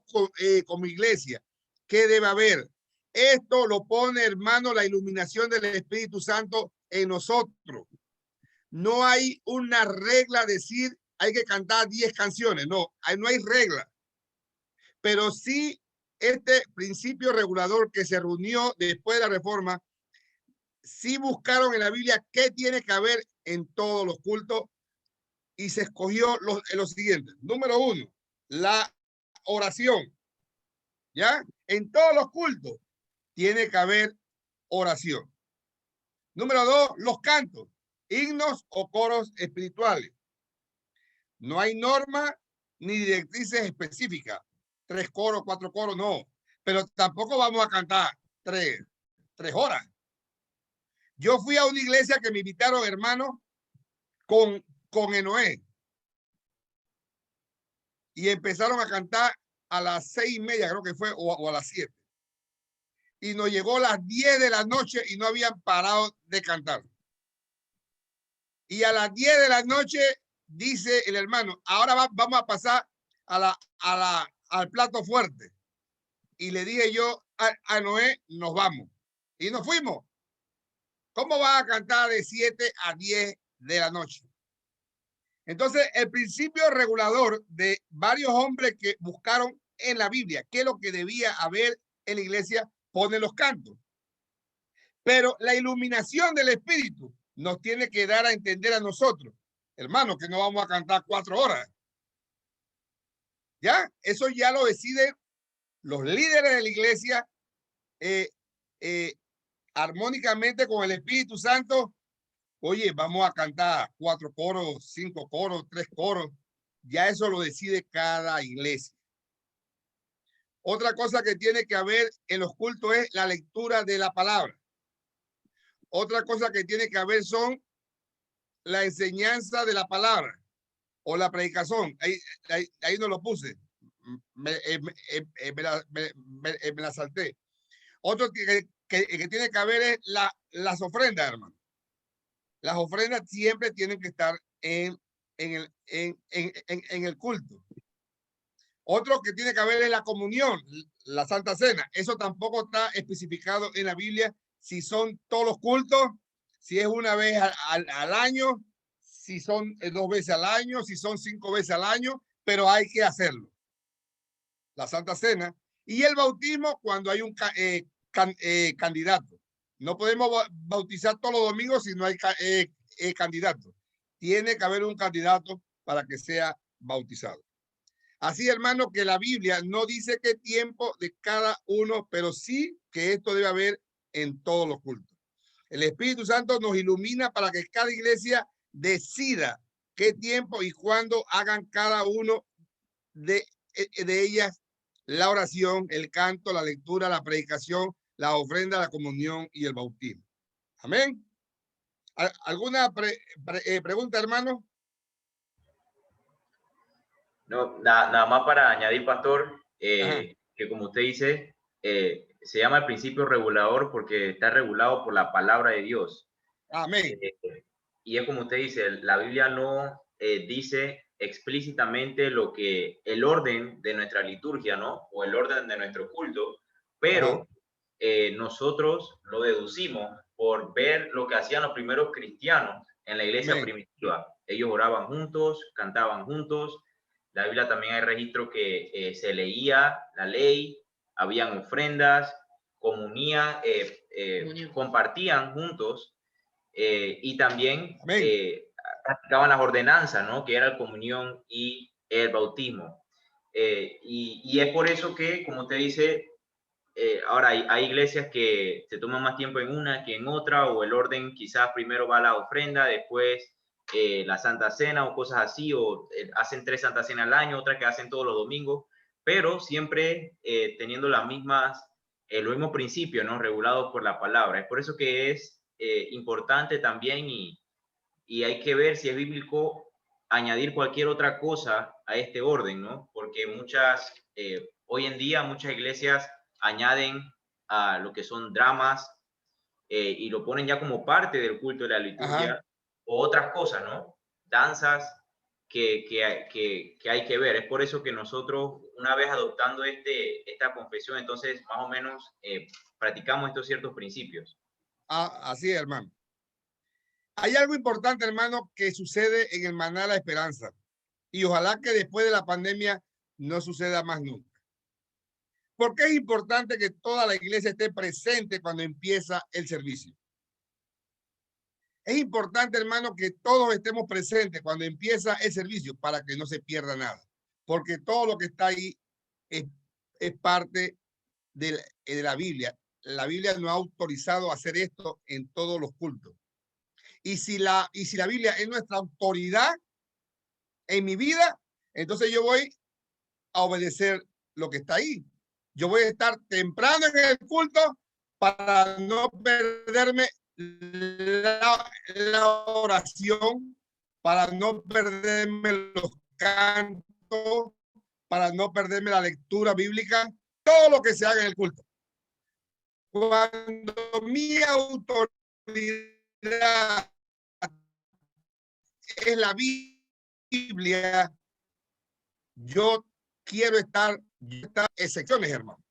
como iglesia, ¿qué debe haber? Esto lo pone, hermano, la iluminación del Espíritu Santo en nosotros. No hay una regla de decir hay que cantar 10 canciones. No hay regla. Pero sí, este principio regulador que se reunió después de la reforma, sí buscaron en la Biblia qué tiene que haber en todos los cultos y se escogió los siguientes. Número 1, la oración. ¿Ya? En todos los cultos tiene que haber oración. Número 2, los cantos, himnos o coros espirituales. No hay norma ni directrices específicas. 3 coros, 4 coros, no. Pero tampoco vamos a cantar 3 horas. Yo fui a una iglesia que me invitaron, hermanos, con Enoé. Y empezaron a cantar a las 6:30, creo que fue, o a las 7. Y nos llegó a las 10 de la noche y no habían parado de cantar. Y a las 10 de la noche dice el hermano, ahora vamos a pasar al plato fuerte. Y le dije yo a Noé, nos vamos. Y nos fuimos. ¿Cómo va a cantar de 7 a 10 de la noche? Entonces, el principio regulador de varios hombres que buscaron en la Biblia qué es lo que debía haber en la iglesia, pone los cantos. Pero la iluminación del Espíritu nos tiene que dar a entender a nosotros, hermanos, que no vamos a cantar 4 horas. ¿Ya? Eso ya lo deciden los líderes de la iglesia armónicamente con el Espíritu Santo. Oye, vamos a cantar 4 coros, 5 coros, 3 coros. Ya eso lo decide cada iglesia. Otra cosa que tiene que haber en los cultos es la lectura de la palabra. Otra cosa que tiene que haber son la enseñanza de la palabra o la predicación. Ahí no lo puse. Me la salté. Otro que tiene que haber es las ofrendas, hermano. Las ofrendas siempre tienen que estar en el culto. Otro que tiene que haber es la comunión, la Santa Cena. Eso tampoco está especificado en la Biblia si son todos los cultos, si es una vez al año, si son 2 veces al año, si son 5 veces al año, pero hay que hacerlo. La Santa Cena y el bautismo cuando hay un candidato. No podemos bautizar todos los domingos si no hay candidato. Tiene que haber un candidato para que sea bautizado. Así, hermano, que la Biblia no dice qué tiempo de cada uno, pero sí que esto debe haber en todos los cultos. El Espíritu Santo nos ilumina para que cada iglesia decida qué tiempo y cuándo hagan cada uno de ellas la oración, el canto, la lectura, la predicación, la ofrenda, la comunión y el bautismo. Amén. ¿Alguna pregunta, hermano? No, nada más para añadir, pastor, que como usted dice, se llama el principio regulador porque está regulado por la palabra de Dios. Amén. Y es como usted dice, la Biblia no dice explícitamente lo que el orden de nuestra liturgia, ¿no? O el orden de nuestro culto, pero nosotros lo deducimos por ver lo que hacían los primeros cristianos en la iglesia primitiva. Ellos oraban juntos, cantaban juntos. La Biblia también hay registro que se leía la ley, habían ofrendas, compartían juntos y también practicaban las ordenanzas, ¿no? Que era la comunión y el bautismo. Y es por eso que, como usted dice, ahora hay iglesias que se toman más tiempo en una que en otra, o el orden quizás primero va la ofrenda, después la Santa Cena o cosas así, o hacen 3 Santas Cenas al año, otras que hacen todos los domingos, pero siempre teniendo los mismos principios, ¿no? Regulados por la palabra. Es por eso que es importante también y hay que ver si es bíblico añadir cualquier otra cosa a este orden, ¿no? Porque hoy en día muchas iglesias añaden a lo que son dramas y lo ponen ya como parte del culto de la liturgia, o otras cosas, ¿no? Danzas que hay que ver. Es por eso que nosotros, una vez adoptando esta confesión, entonces más o menos practicamos estos ciertos principios. Así es, hermano. Hay algo importante, hermano, que sucede en el Maná de la Esperanza. Y ojalá que después de la pandemia no suceda más nunca. ¿Por qué es importante que toda la iglesia esté presente cuando empieza el servicio? Es importante, hermano, que todos estemos presentes cuando empieza el servicio para que no se pierda nada. Porque todo lo que está ahí es parte de la Biblia. La Biblia no ha autorizado a hacer esto en todos los cultos. Y si la Biblia es nuestra autoridad en mi vida, entonces yo voy a obedecer lo que está ahí. Yo voy a estar temprano en el culto para no perderme la oración, para no perderme los cantos, para no perderme la lectura bíblica, todo lo que se haga en el culto. Cuando mi autoridad es la Biblia, yo quiero estar excepciones, hermano.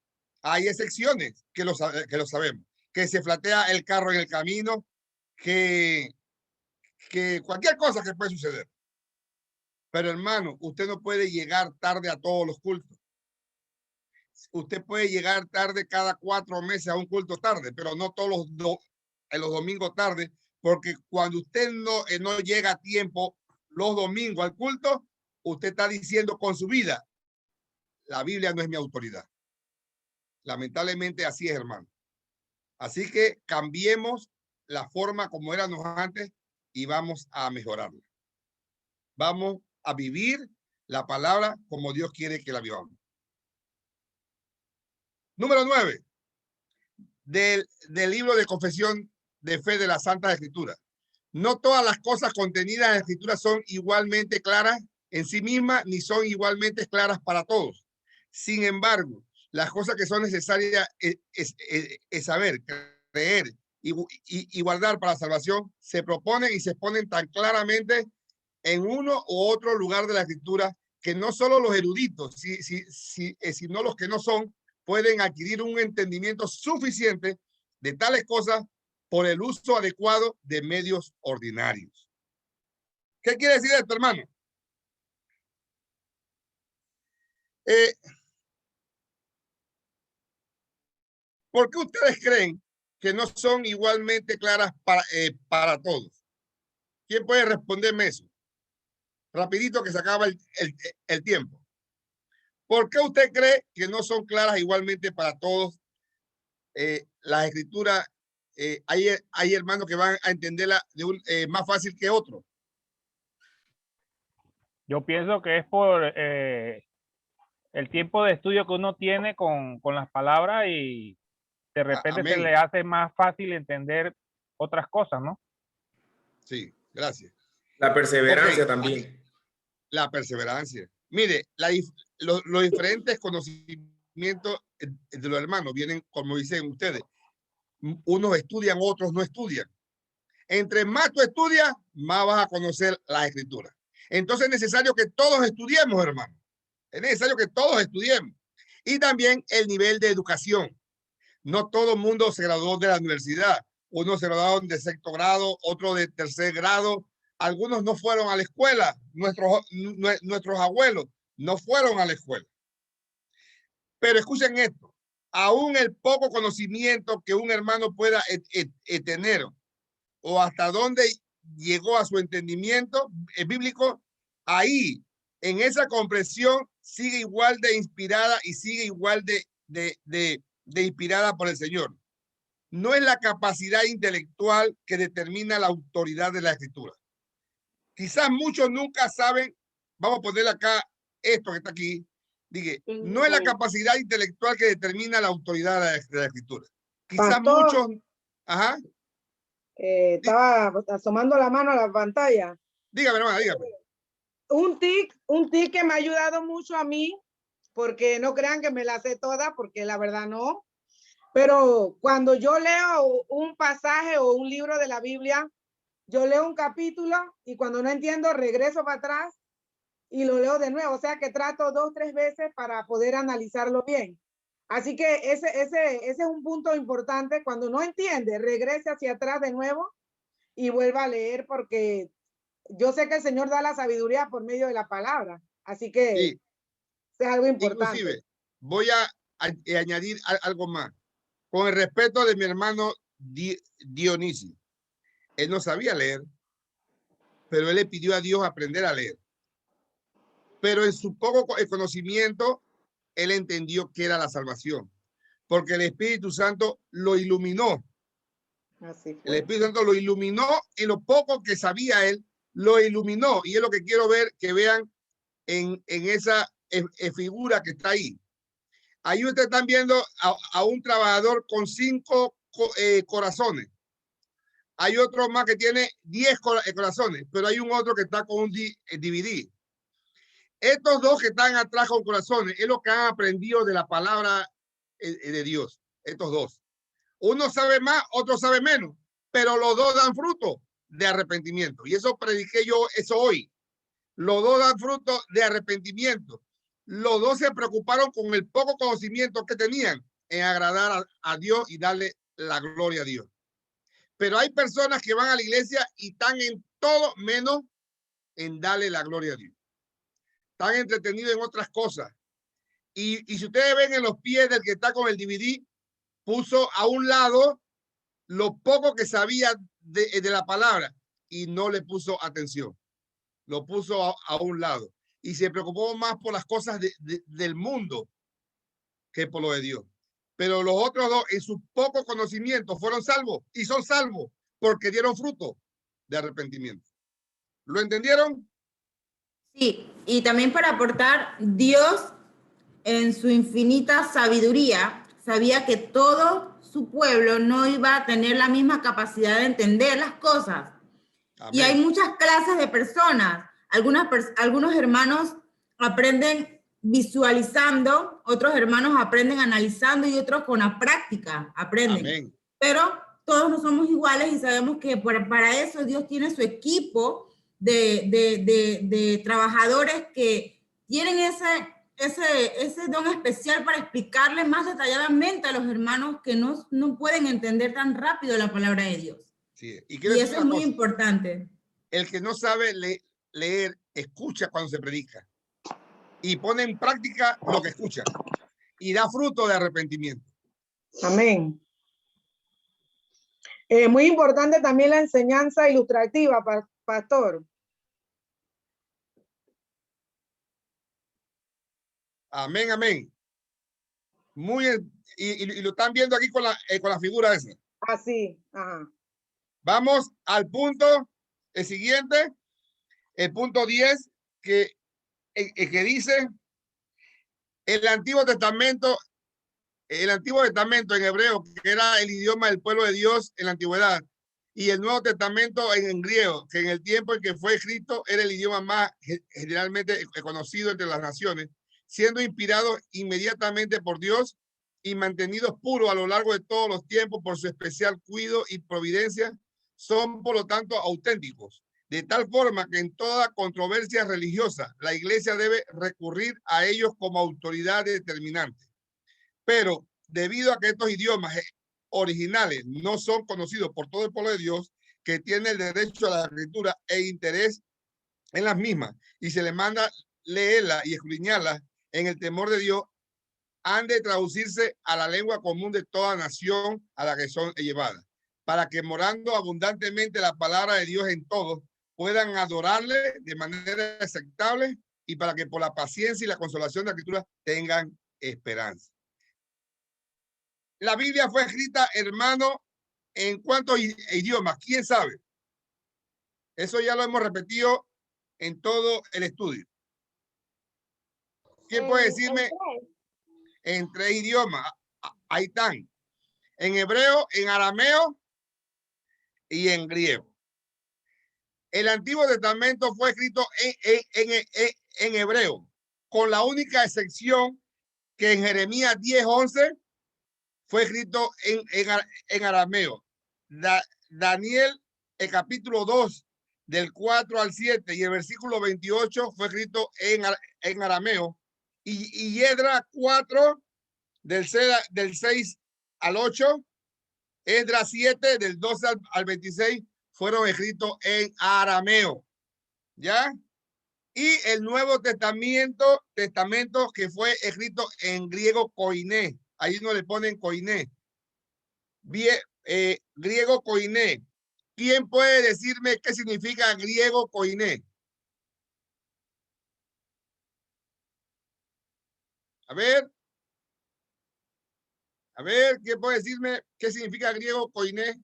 Hay excepciones que lo sabemos, que se flatea el carro en el camino, que cualquier cosa que puede suceder. Pero hermano, usted no puede llegar tarde a todos los cultos. Usted puede llegar tarde cada 4 meses a un culto tarde, pero no todos los domingos tarde, porque cuando usted no llega a tiempo los domingos al culto, usted está diciendo con su vida, la Biblia no es mi autoridad. Lamentablemente así es, hermano. Así que cambiemos la forma como éramos antes y vamos a mejorarla. Vamos a vivir la palabra como Dios quiere que la vivamos. Número 9. Del libro de confesión de fe de la Santa Escritura. No todas las cosas contenidas en la Escritura son igualmente claras en sí mismas, ni son igualmente claras para todos. Sin embargo, las cosas que son necesarias es saber, creer y guardar para la salvación se proponen y se exponen tan claramente en uno u otro lugar de la Escritura que no solo los eruditos, sino los que no son, pueden adquirir un entendimiento suficiente de tales cosas por el uso adecuado de medios ordinarios. ¿Qué quiere decir esto, hermano? ¿Por qué ustedes creen que no son igualmente claras para todos? ¿Quién puede responderme eso? Rapidito que se acaba el tiempo. ¿Por qué usted cree que no son claras igualmente para todos las escrituras? Hay hermanos que van a entenderla más fácil que otros. Yo pienso que es por el tiempo de estudio que uno tiene con las palabras y de repente se le hace más fácil entender otras cosas, ¿no? Sí, gracias. La perseverancia también. La perseverancia. Mire, los diferentes conocimientos de los hermanos vienen, como dicen ustedes, unos estudian, otros no estudian. Entre más tú estudias, más vas a conocer las escrituras. Entonces es necesario que todos estudiemos, hermano. Es necesario que todos estudiemos. Y también el nivel de educación. No todo el mundo se graduó de la universidad. Unos se graduaron de sexto grado, otros de tercer grado. Algunos no fueron a la escuela. Nuestros abuelos no fueron a la escuela. Pero escuchen esto. Aún el poco conocimiento que un hermano pueda tener o hasta dónde llegó a su entendimiento bíblico, ahí, en esa comprensión, sigue igual de inspirada y sigue igual de inspirada por el Señor. No es la capacidad intelectual que determina la autoridad de la Escritura. Quizás muchos nunca saben, vamos a poner acá esto que está aquí, dije, no es la capacidad intelectual que determina la autoridad de la Escritura. Quizás Pastor, muchos... Ajá. Estaba asomando la mano a la pantalla. Dígame, hermana, dígame. Un tic que me ha ayudado mucho a mí, porque no crean que me la sé toda, porque la verdad no. Pero cuando yo leo un pasaje o un libro de la Biblia, yo leo un capítulo y cuando no entiendo regreso para atrás y lo leo de nuevo. O sea que trato 2 o 3 veces para poder analizarlo bien. Así que ese es un punto importante. Cuando no entiende, regrese hacia atrás de nuevo y vuelva a leer, porque yo sé que el Señor da la sabiduría por medio de la palabra. Así que sí, es algo importante. Inclusive, voy a añadir algo más. Con el respeto de mi hermano Dionisio. Él no sabía leer, pero él le pidió a Dios aprender a leer. Pero en su poco conocimiento, él entendió que era la salvación, porque el Espíritu Santo lo iluminó. Así fue. El Espíritu Santo lo iluminó y lo poco que sabía él, lo iluminó. Y es lo que quiero ver, que vean en esa figura que está ahí. Ahí ustedes están viendo a un trabajador con 5 corazones. Hay otro más que tiene 10 corazones, pero hay un otro que está con un DVD. Estos dos que están atrás con corazones es lo que han aprendido de la palabra de Dios. Estos dos. Uno sabe más, otro sabe menos, pero los dos dan fruto de arrepentimiento. Y eso prediqué yo eso hoy. Los dos dan fruto de arrepentimiento. Los dos se preocuparon con el poco conocimiento que tenían en agradar a Dios y darle la gloria a Dios. Pero hay personas que van a la iglesia y están en todo menos en darle la gloria a Dios. Están entretenidos en otras cosas. Y si ustedes ven en los pies del que está con el DVD, puso a un lado lo poco que sabía de la palabra y no le puso atención. Lo puso a un lado. Y se preocupó más por las cosas del mundo que por lo de Dios. Pero los otros dos, en su poco conocimiento, fueron salvos y son salvos porque dieron fruto de arrepentimiento. ¿Lo entendieron? Sí, y también para aportar, Dios en su infinita sabiduría sabía que todo su pueblo no iba a tener la misma capacidad de entender las cosas. Amén. Y hay muchas clases de personas. Algunos hermanos aprenden visualizando, otros hermanos aprenden analizando y otros con la práctica aprenden. Amén. Pero todos no somos iguales y sabemos que para eso Dios tiene su equipo de trabajadores que tienen ese don especial para explicarle más detalladamente a los hermanos que no pueden entender tan rápido la palabra de Dios. Sí. Y eso es muy importante. El que no sabe leer, escucha cuando se predica y pone en práctica lo que escucha y da fruto de arrepentimiento. Amén. Muy importante también la enseñanza ilustrativa, pastor. Amén, amén. Muy y lo están viendo aquí con la figura esa. Así. Ajá. Vamos al punto, el siguiente, el punto 10, que dice el Antiguo Testamento en hebreo, que era el idioma del pueblo de Dios en la antigüedad, y el Nuevo Testamento en griego, que en el tiempo en que fue escrito era el idioma más generalmente conocido entre las naciones, siendo inspirado inmediatamente por Dios y mantenidos puros a lo largo de todos los tiempos por su especial cuidado y providencia, son por lo tanto auténticos. de tal forma que en toda controversia religiosa la iglesia debe recurrir a ellos como autoridad determinante. Pero debido a que estos idiomas originales no son conocidos por todo el pueblo de Dios, que tiene el derecho a la escritura e interés en las mismas, y se les manda leerlas y escudriñarlas en el temor de Dios, han de traducirse a la lengua común de toda nación a la que son llevadas, para que morando abundantemente la palabra de Dios en todos, puedan adorarle de manera aceptable y para que por la paciencia y la consolación de la escritura tengan esperanza. La Biblia fue escrita, hermano, ¿en cuántos idiomas? ¿Quién sabe? Eso ya lo hemos repetido en todo el estudio. ¿Quién puede decirme? En 3 idiomas. Ahí están. En hebreo, en arameo y en griego. El Antiguo Testamento fue escrito en hebreo, con la única excepción que en Jeremías 10:11 fue escrito en arameo. Daniel, el capítulo 2, del 4 al 7, y el versículo 28 fue escrito en arameo. Y Esdras 4, del 6 al 8, Esdras 7, del 12 al 26, fueron escritos en arameo. ¿Ya? Y el Nuevo Testamento que fue escrito en griego koiné. Ahí no le ponen koiné. Bien, griego koiné. ¿Quién puede decirme qué significa griego koiné? A ver, ¿quién puede decirme qué significa griego koiné?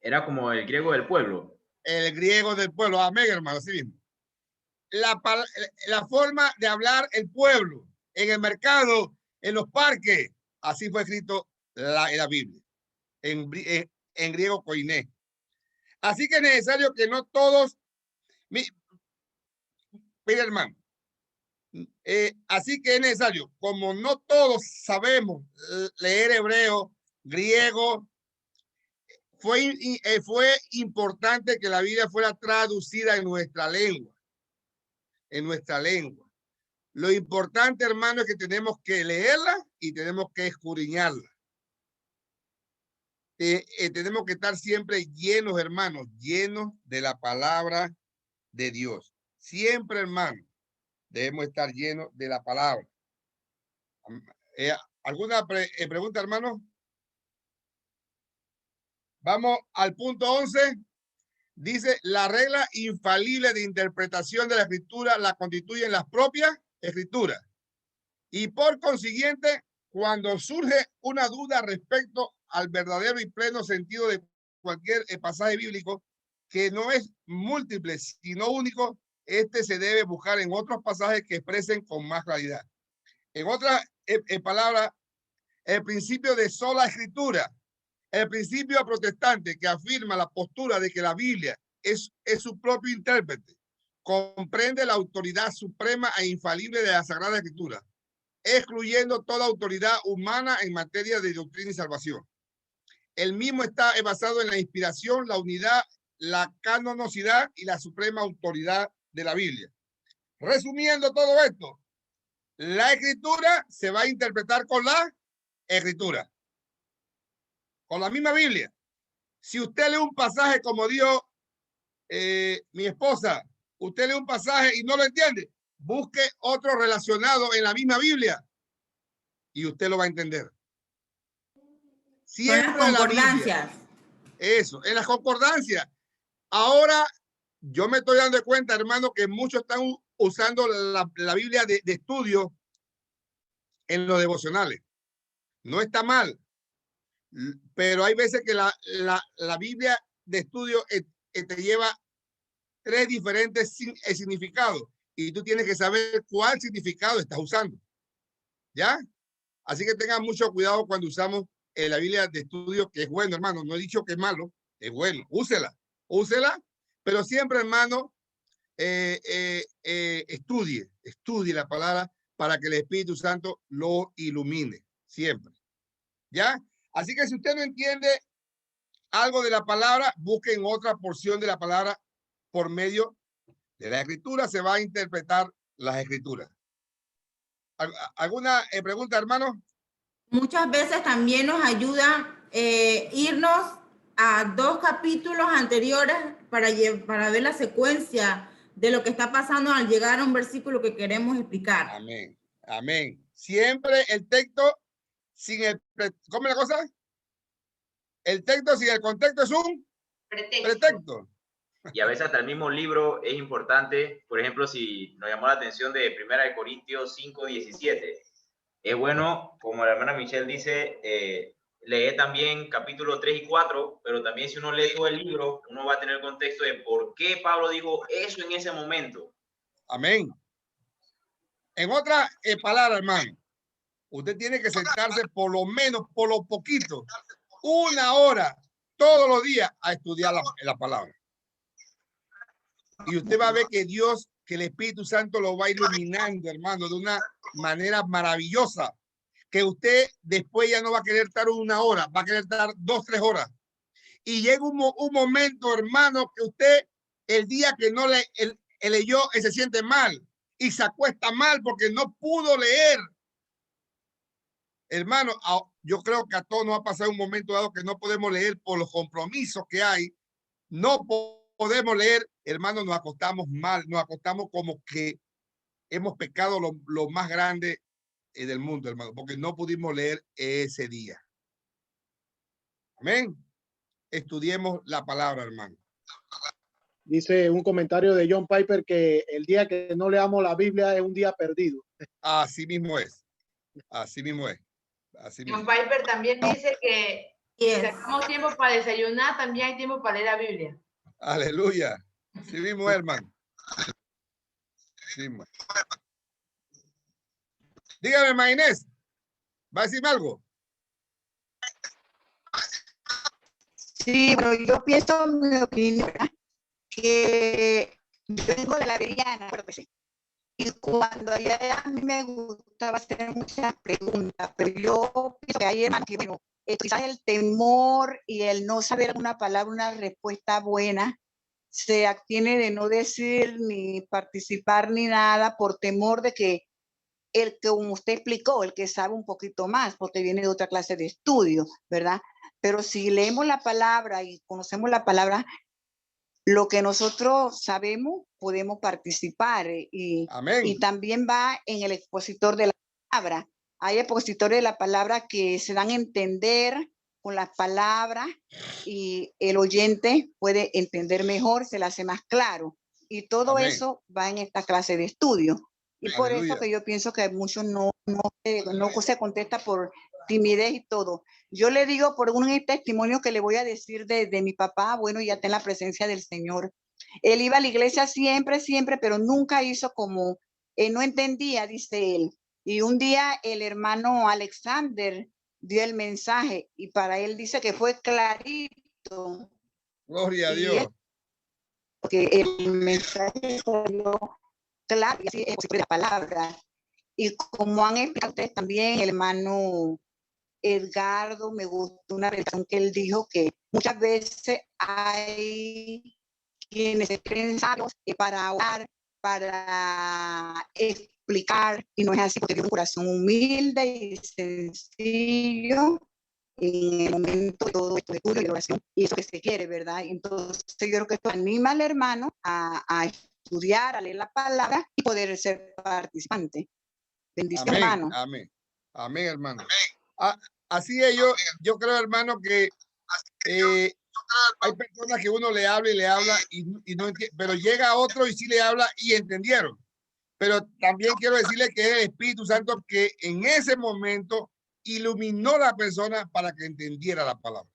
Era como el griego del pueblo. El griego del pueblo, amén, hermano, así mismo. La forma de hablar el pueblo, en el mercado, en los parques, así fue escrito la Biblia, en griego koiné. Así que es necesario que no todos, mire, hermano, así que es necesario, como no todos sabemos leer hebreo, griego, fue importante que la Biblia fuera traducida en nuestra lengua. Lo importante, hermano, es que tenemos que leerla y tenemos que escudriñarla. Tenemos que estar siempre llenos, hermanos, llenos de la palabra de Dios. Siempre, hermano, debemos estar llenos de la palabra. ¿Alguna pregunta, hermano? Vamos al punto 11. Dice, la regla infalible de interpretación de la escritura la constituyen las propias escrituras. Y por consiguiente, cuando surge una duda respecto al verdadero y pleno sentido de cualquier pasaje bíblico, que no es múltiple, sino único, este se debe buscar en otros pasajes que expresen con más claridad. En otras palabras, el principio de sola escritura, el principio protestante que afirma la postura de que la Biblia es su propio intérprete, comprende la autoridad suprema e infalible de la Sagrada Escritura, excluyendo toda autoridad humana en materia de doctrina y salvación. El mismo está basado en la inspiración, la unidad, la canonicidad y la suprema autoridad de la Biblia. Resumiendo todo esto, la Escritura se va a interpretar con la Escritura, con la misma Biblia. Si usted lee un pasaje como dio mi esposa, usted lee un pasaje y no lo entiende, busque otro relacionado en la misma Biblia y usted lo va a entender. Siempre en las concordancias. Eso, en las concordancias. Ahora, yo me estoy dando cuenta, hermano, que muchos están usando la Biblia de estudio en los devocionales. No está mal, pero hay veces que la Biblia de estudio te lleva 3 diferentes significados y tú tienes que saber cuál significado estás usando. ¿Ya? Así que tengan mucho cuidado cuando usamos la Biblia de estudio, que es bueno, hermano. No he dicho que es malo, es bueno. Úsela, pero siempre, hermano, estudie la palabra para que el Espíritu Santo lo ilumine, siempre. ¿Ya? Así que si usted no entiende algo de la palabra, busquen otra porción de la palabra por medio de la escritura. Se va a interpretar las escrituras. ¿Alguna pregunta, hermano? Muchas veces también nos ayuda irnos a 2 capítulos anteriores para ver la secuencia de lo que está pasando al llegar a un versículo que queremos explicar. Amén. Amén. Siempre el texto sin el... ¿Cómo es la cosa? El texto sin el contexto es un pretexto. Y a veces hasta el mismo libro es importante. Por ejemplo, si nos llamó la atención de 1 Corintios 5:17, es bueno, como la hermana Michelle dice, leer también capítulo 3 y 4, pero también si uno lee todo el libro, uno va a tener el contexto de por qué Pablo dijo eso en ese momento. Amén. En otras palabras, hermano, usted tiene que sentarse por lo menos, por lo poquito, 1 hora todos los días a estudiar la palabra. Y usted va a ver que Dios, que el Espíritu Santo lo va iluminando, hermano, de una manera maravillosa, que usted después ya no va a querer estar 1 hora, va a querer estar 2, 3 horas. Y llega un momento, hermano, que usted, el día que no leyó, se siente mal y se acuesta mal porque no pudo leer. Hermano, yo creo que a todos nos ha pasado un momento dado que no podemos leer por los compromisos que hay. No podemos leer, hermano, nos acostamos mal, nos acostamos como que hemos pecado lo más grande del mundo, hermano, porque no pudimos leer ese día. Amén. Estudiemos la palabra, hermano. Dice un comentario de John Piper que el día que no leamos la Biblia es un día perdido. Así mismo es. Así mismo es. Así mismo. John Piper también dice que si sacamos tiempo para desayunar, también hay tiempo para leer la Biblia. Aleluya. Así mismo es, hermano. Así mismo. Dígame, hermana Inés, ¿va a decirme algo? Sí, pero yo pienso, en mi opinión, ¿verdad? Que yo vengo de la Veriana, y cuando allá a mí me gustaba hacer muchas preguntas, pero yo pienso que hay hermanos que, bueno, quizás el temor y el no saber una palabra, una respuesta buena, se abstiene de no decir ni participar ni nada por temor de que el que, como usted explicó, el que sabe un poquito más, porque viene de otra clase de estudio, ¿verdad? Pero si leemos la palabra y conocemos la palabra, lo que nosotros sabemos, podemos participar. Y también va en el expositor de la palabra. Hay expositores de la palabra que se dan a entender con las palabras y el oyente puede entender mejor, se le hace más claro. Y todo eso va en esta clase de estudio. Y por eso que yo pienso que muchos no se contesta por timidez y todo. Yo le digo por un testimonio que le voy a decir de mi papá, bueno, ya está en la presencia del Señor. Él iba a la iglesia siempre, pero nunca hizo como, no entendía, dice él. Y un día el hermano Alexander dio el mensaje y para él dice que fue clarito. Gloria a Dios. Porque el mensaje salió claro y así es la palabra. Y como han explicado ustedes también, el hermano Edgardo, me gustó una relación que él dijo que muchas veces hay quienes se creen sabios para hablar, para explicar, y no es así, porque tiene un corazón humilde y sencillo en el momento de todo esto de estudio y de oración, y eso que se quiere, ¿verdad? Entonces yo creo que esto anima al hermano a estudiar, a leer la palabra y poder ser participante. Bendición, hermano. Amén. Amén, hermano. Así es, yo creo, hermano, que hay personas que uno le habla y no entiende, pero llega otro y sí le habla y entendieron. Pero también quiero decirle que es el Espíritu Santo que en ese momento iluminó a la persona para que entendiera la palabra.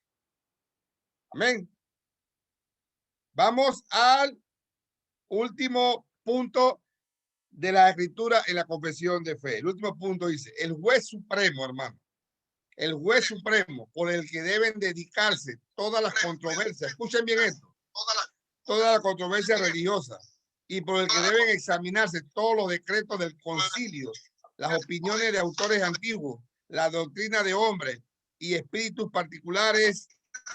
Amén. Vamos al último punto de la escritura en la confesión de fe. El último punto dice, el juez supremo, hermano. El juez supremo por el que deben dedicarse todas las controversias. Escuchen bien esto. Toda la controversia religiosa y por el que deben examinarse todos los decretos del concilio, las opiniones de autores antiguos, la doctrina de hombres y espíritus particulares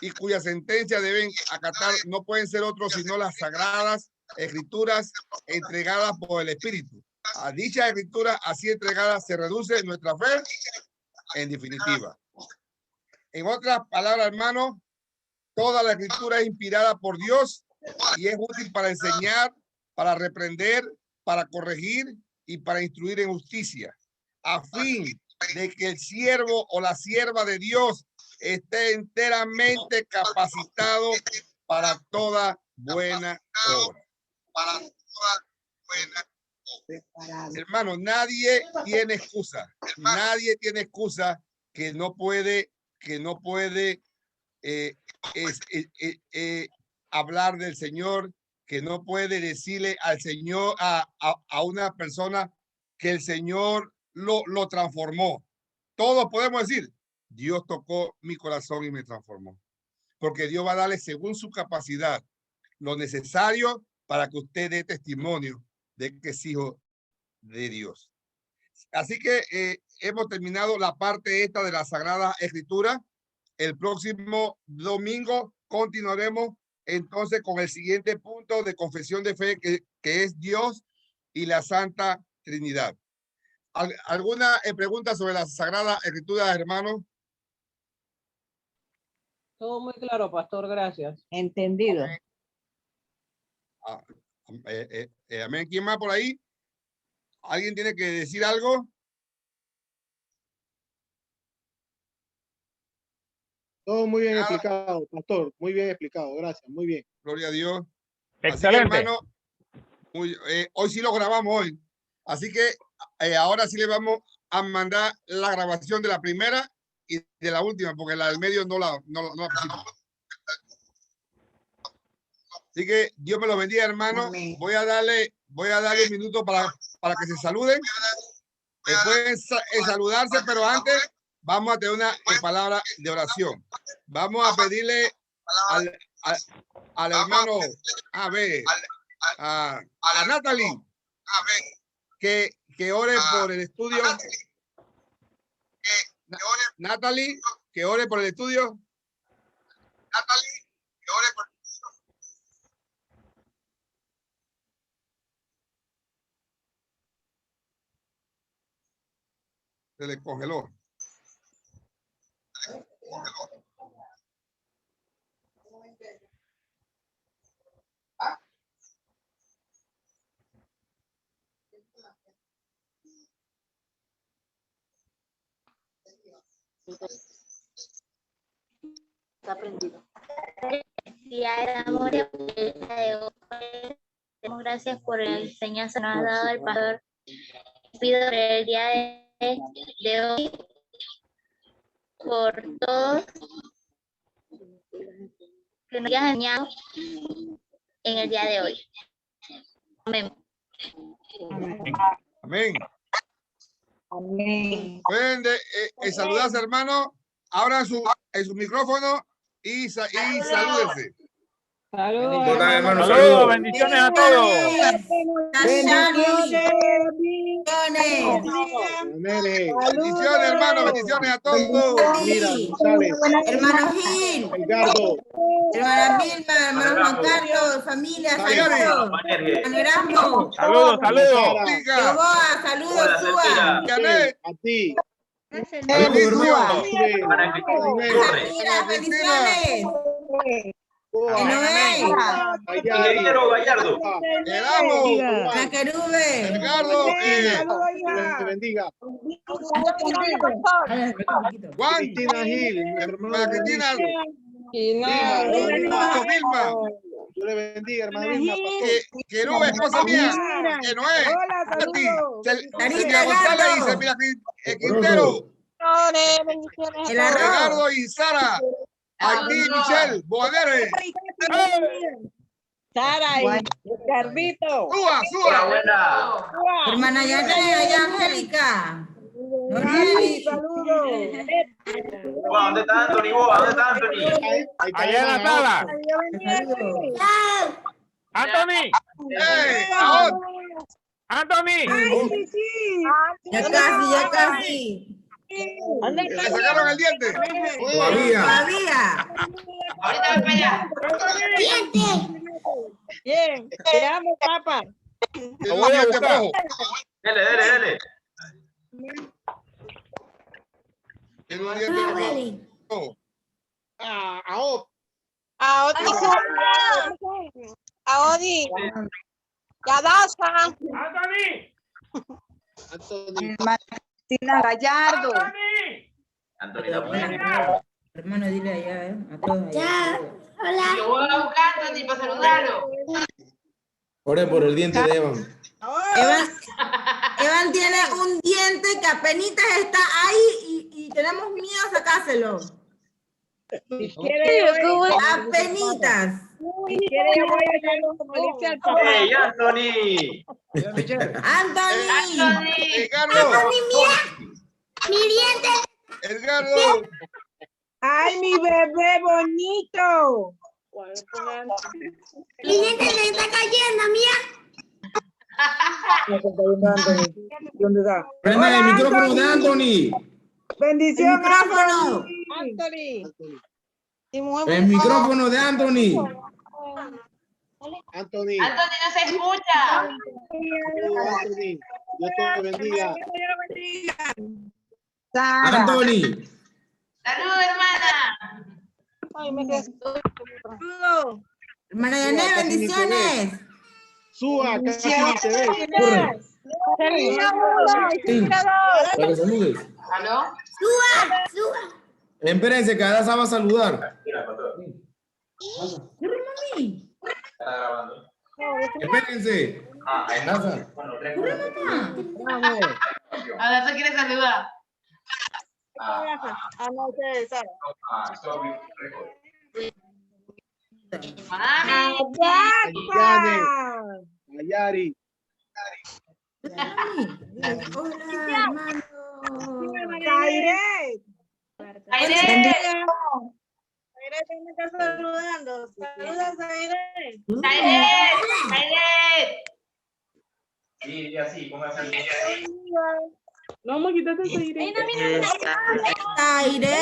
y cuya sentencia deben acatar no pueden ser otros sino las sagradas escrituras entregadas por el Espíritu. A dicha escritura así entregada se reduce nuestra fe en definitiva. En otras palabras, hermanos, toda la escritura es inspirada por Dios y es útil para enseñar, para reprender, para corregir y para instruir en justicia, a fin de que el siervo o la sierva de Dios esté enteramente capacitado para toda buena obra. Hermano, nadie tiene excusa. Nadie tiene excusa que no puede hablar del Señor, que no puede decirle al Señor, a una persona que el Señor lo transformó. Todos podemos decir, Dios tocó mi corazón y me transformó. Porque Dios va a darle según su capacidad lo necesario para que usted dé testimonio de que es hijo de Dios. Así que hemos terminado la parte esta de la Sagrada Escritura. El próximo domingo continuaremos entonces con el siguiente punto de confesión de fe que es Dios y la Santa Trinidad. ¿Alguna pregunta sobre la Sagrada Escritura, hermanos? Todo muy claro, pastor, gracias. Entendido. Amén. ¿Quién más por ahí? ¿Alguien tiene que decir algo? Todo muy bien explicado, pastor. Muy bien explicado. Gracias. Muy bien. Gloria a Dios. Excelente. Así que, hermano, hoy sí lo grabamos hoy. Así que ahora sí le vamos a mandar la grabación de la primera y de la última, porque la del medio no la pusimos. Así que Dios me lo bendiga, hermano. Amén. Voy a darle un minuto para que se saluden. Pueden saludarse, pero antes vamos a tener una palabra de oración. Vamos a pedirle al hermano, a Natalie, que ore por el estudio. Natalie, que ore por el estudio. Se le congeló. Está prendido. Damos gracias por la enseñanza que nos ha dado el pastor. Pido por el día de hoy, por todos que nos hayan enseñado en el día de hoy. Amén. Amén. Amén. Pueden saludarse, hermano. Abran su micrófono y salúdense. Saludos, bendiciones a todos. Bendiciones, hermano, bendiciones a todos. Hermano Gil, hermana Vilma, hermano Juan Carlos, familia, saludos. Saludos. Saludos, Suba. A ti. Bendiciones. Gallardo. La Querube. Edgardo. Bendiga. Juan. Cristina Gil. Hermana Cristina. Vilma. Dios le bendiga, hermana Vilma. Que no es esposa mía. Que no es. Celina González y Selmira Quintero. Edgardo y Sara. Aquí, Michelle, Boadere. Sara y Carvito. Suba. Hermana Yana y Angélica. Saludos. ¿Dónde está Anthony? ¿Dónde está Anthony? Allá en la sala. Anthony. Anthony. Ya casi. ¿Le sacaron el diente? Todavía. Ahorita voy para allá. Bien, te amo, papá. Lo voy a buscar. Dele. Tiene un diente rojo. Aodi. Yadasa. Martina Gallardo. Hermano, dile allá, a todos allá. Hola. Yo voy a buscar, Anthony, para saludarlo. Ore por el diente de Evan. Evan tiene un diente que apenas está ahí y tenemos miedo a sacárselo. Apenitas. ¡Hey, Anthony! Anthony, Mi diente. Edgardo. ¡Ay, mi bebé bonito! Mi diente se está cayendo, ¿Dónde está? Prende el micrófono de Anthony. Bendición, micrófono. El micrófono de Anthony. Anthony. Anthony, no se escucha. Anthony, Dios te bendiga. Anthony. Saludos, hermana. Ay, me quedé. hermana Yané, bendiciones. Suba, casi ni te ve. Corre. Sí. Para que saludes. ¿Aló? Suba. Espérense, que Adasa va a saludar. Espérense. Adasa. Ahora se quiere saludar. No, ustedes saben. Mami. Ayari. Hola, hermano. Aire. Aire me está saludando. Saludos, Aire. Aire. Sí, así, póngase. No, me quitaste ese aire. Aire.